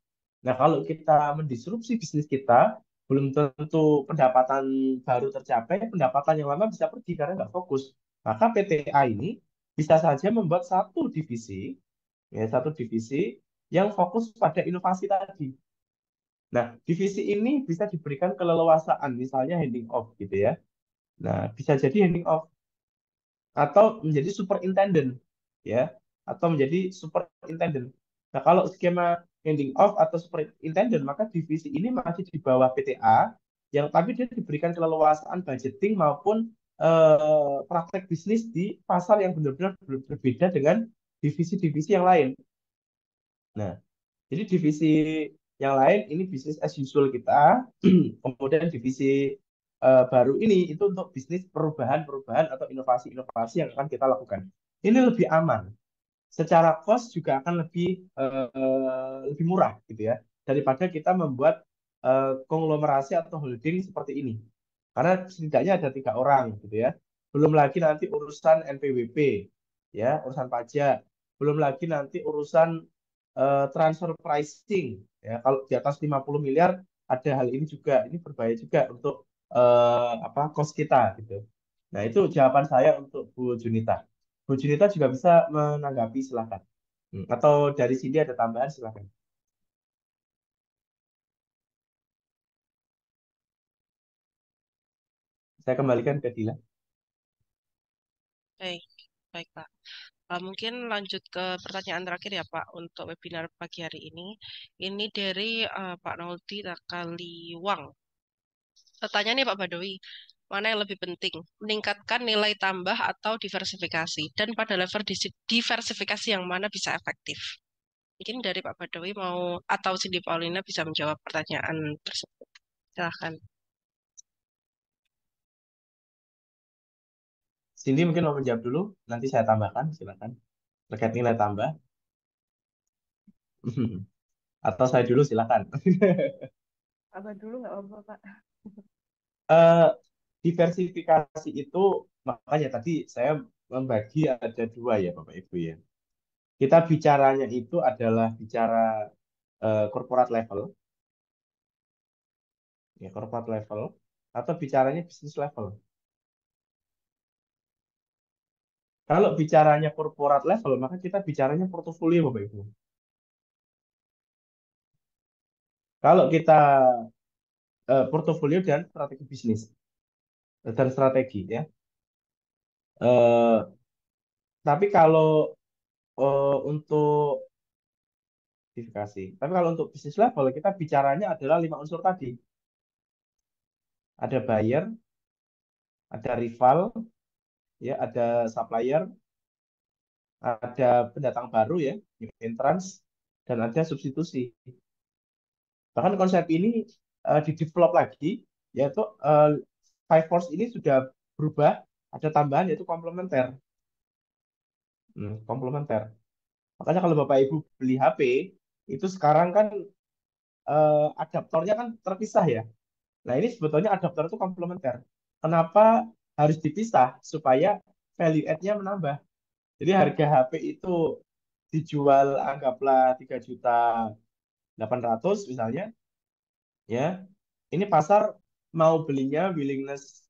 Nah, kalau kita mendisrupsi bisnis kita, belum tentu pendapatan baru tercapai, pendapatan yang lama bisa pergi karena nggak fokus. Maka PTA ini bisa saja membuat satu divisi yang fokus pada inovasi tadi. Nah, divisi ini bisa diberikan keleluasaan, misalnya handing off gitu ya. Nah, bisa jadi handing off atau menjadi superintendent ya, atau menjadi superintendent. Nah, kalau skema handing off atau superintendent, maka divisi ini masih di bawah PTA yang tapi dia diberikan keleluasaan budgeting maupun praktek bisnis di pasar yang benar-benar berbeda dengan divisi-divisi yang lain. Nah, jadi divisi yang lain ini bisnis as usual kita, kemudian divisi baru ini itu untuk bisnis perubahan-perubahan atau inovasi-inovasi yang akan kita lakukan. Ini lebih aman. Secara cost juga akan lebih murah gitu ya daripada kita membuat konglomerasi atau holding seperti ini. Karena setidaknya ada 3 orang gitu ya. Belum lagi nanti urusan NPWP, ya urusan pajak. Belum lagi nanti urusan transfer pricing. Ya, kalau di atas 50 miliar ada hal ini juga. Ini berbahaya juga untuk apa kos kita gitu. Nah, itu jawaban saya untuk Bu Junita. Bu Junita juga bisa menanggapi, silakan. Atau dari sini ada tambahan, silakan. Saya kembalikan ke Dila. Baik, baik Pak. Mungkin lanjut ke pertanyaan terakhir ya Pak untuk webinar pagi hari ini. Ini dari Pak Noldi Takaliwang. Pertanyaan nih Pak Badowi, mana yang lebih penting? Meningkatkan nilai tambah atau diversifikasi? Dan pada level diversifikasi yang mana bisa efektif? Mungkin dari Pak Badowi mau atau Cindy Paulina bisa menjawab pertanyaan tersebut. Silahkan. Cindy mungkin mau menjawab dulu, nanti saya tambahkan, silakan. Terkait nilai tambah. Atau saya dulu, silakan. Apa dulu nggak apa-apa, Pak? Eh, diversifikasi itu, makanya tadi saya membagi ada dua ya Bapak Ibu ya. Kita bicaranya itu adalah bicara corporate level, ya corporate level, atau bicaranya bisnis level. Kalau bicaranya corporate level, maka kita bicaranya portofolio Bapak Ibu. Kalau kita portofolio dan strategi bisnis dan strategi ya. Eh, tapi kalau untuk diversifikasi, tapi kalau untuk bisnis level kita bicaranya adalah 5 unsur tadi. Ada buyer, ada rival, ya, ada supplier, ada pendatang baru ya, new entrants, dan ada substitusi. Bahkan konsep ini didevelop lagi, yaitu five force ini sudah berubah, ada tambahan yaitu komplementer. Komplementer. Makanya kalau Bapak Ibu beli HP, itu sekarang kan adaptornya kan terpisah ya. Nah, ini sebetulnya adaptor itu komplementer. Kenapa harus dipisah? Supaya value add-nya menambah. Jadi harga HP itu dijual anggaplah 3.800.000 misalnya, ya. Ini pasar mau belinya willingness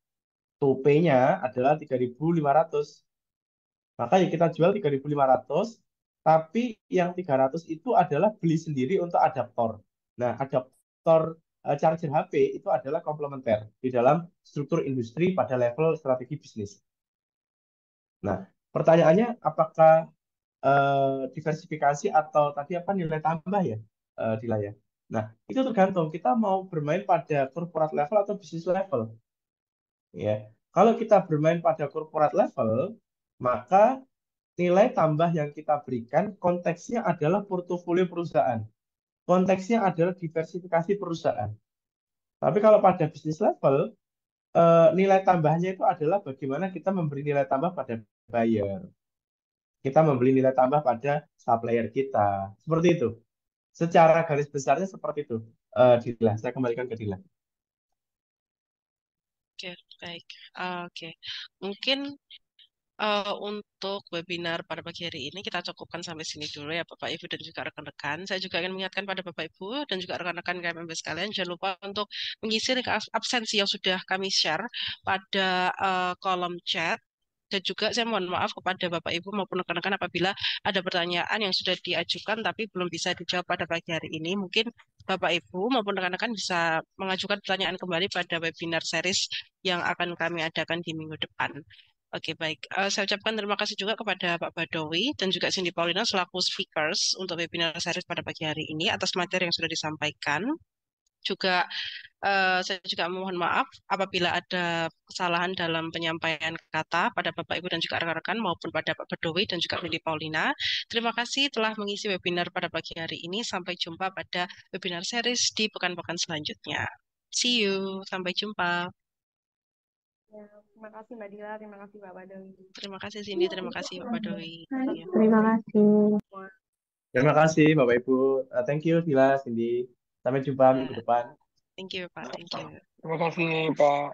to pay-nya adalah 3.500. Maka ya kita jual 3.500, tapi yang 300 itu adalah beli sendiri untuk adaptor. Nah, adaptor charger HP itu adalah komplementer di dalam struktur industri pada level strategi bisnis. Nah, pertanyaannya apakah diversifikasi atau tadi apa nilai tambah ya, Dila ya. Nah, itu tergantung kita mau bermain pada corporate level atau bisnis level. Ya, kalau kita bermain pada corporate level, maka nilai tambah yang kita berikan konteksnya adalah portofolio perusahaan. Konteksnya adalah diversifikasi perusahaan. Tapi kalau pada bisnis level, nilai tambahnya itu adalah bagaimana kita memberi nilai tambah pada buyer. Kita membeli nilai tambah pada supplier kita. Seperti itu. Secara garis besarnya seperti itu. Dila, saya kembalikan ke Dila. Oke, baik. Oke, mungkin untuk webinar pada pagi hari ini kita cukupkan sampai sini dulu ya Bapak Ibu dan juga rekan-rekan. Saya juga ingin mengingatkan pada Bapak Ibu dan juga rekan-rekan KMMB sekalian, jangan lupa untuk mengisi link absensi yang sudah kami share pada kolom chat. Dan juga saya mohon maaf kepada Bapak Ibu maupun rekan-rekan apabila ada pertanyaan yang sudah diajukan tapi belum bisa dijawab pada pagi hari ini. Mungkin Bapak Ibu maupun rekan-rekan bisa mengajukan pertanyaan kembali pada webinar series yang akan kami adakan di minggu depan. Oke, baik. Saya ucapkan terima kasih juga kepada Pak Badowi dan juga Cindy Paulina selaku speakers untuk webinar series pada pagi hari ini atas materi yang sudah disampaikan. Juga saya juga mohon maaf apabila ada kesalahan dalam penyampaian kata pada Bapak Ibu dan juga rekan-rekan maupun pada Pak Badowi dan juga Cindy Paulina. Terima kasih telah mengisi webinar pada pagi hari ini. Sampai jumpa pada webinar series di pekan-pekan selanjutnya. See you. Sampai jumpa. Ya, terima kasih Mbak Dila, terima kasih Pak Badawi. Terima kasih Cindy, terima kasih Pak Badowi. Ya. Terima kasih. Terima kasih Bapak Ibu. Thank you Dila, Cindy. Sampai jumpa minggu depan. Thank you, Pak. Thank you. Terima kasih, Pak.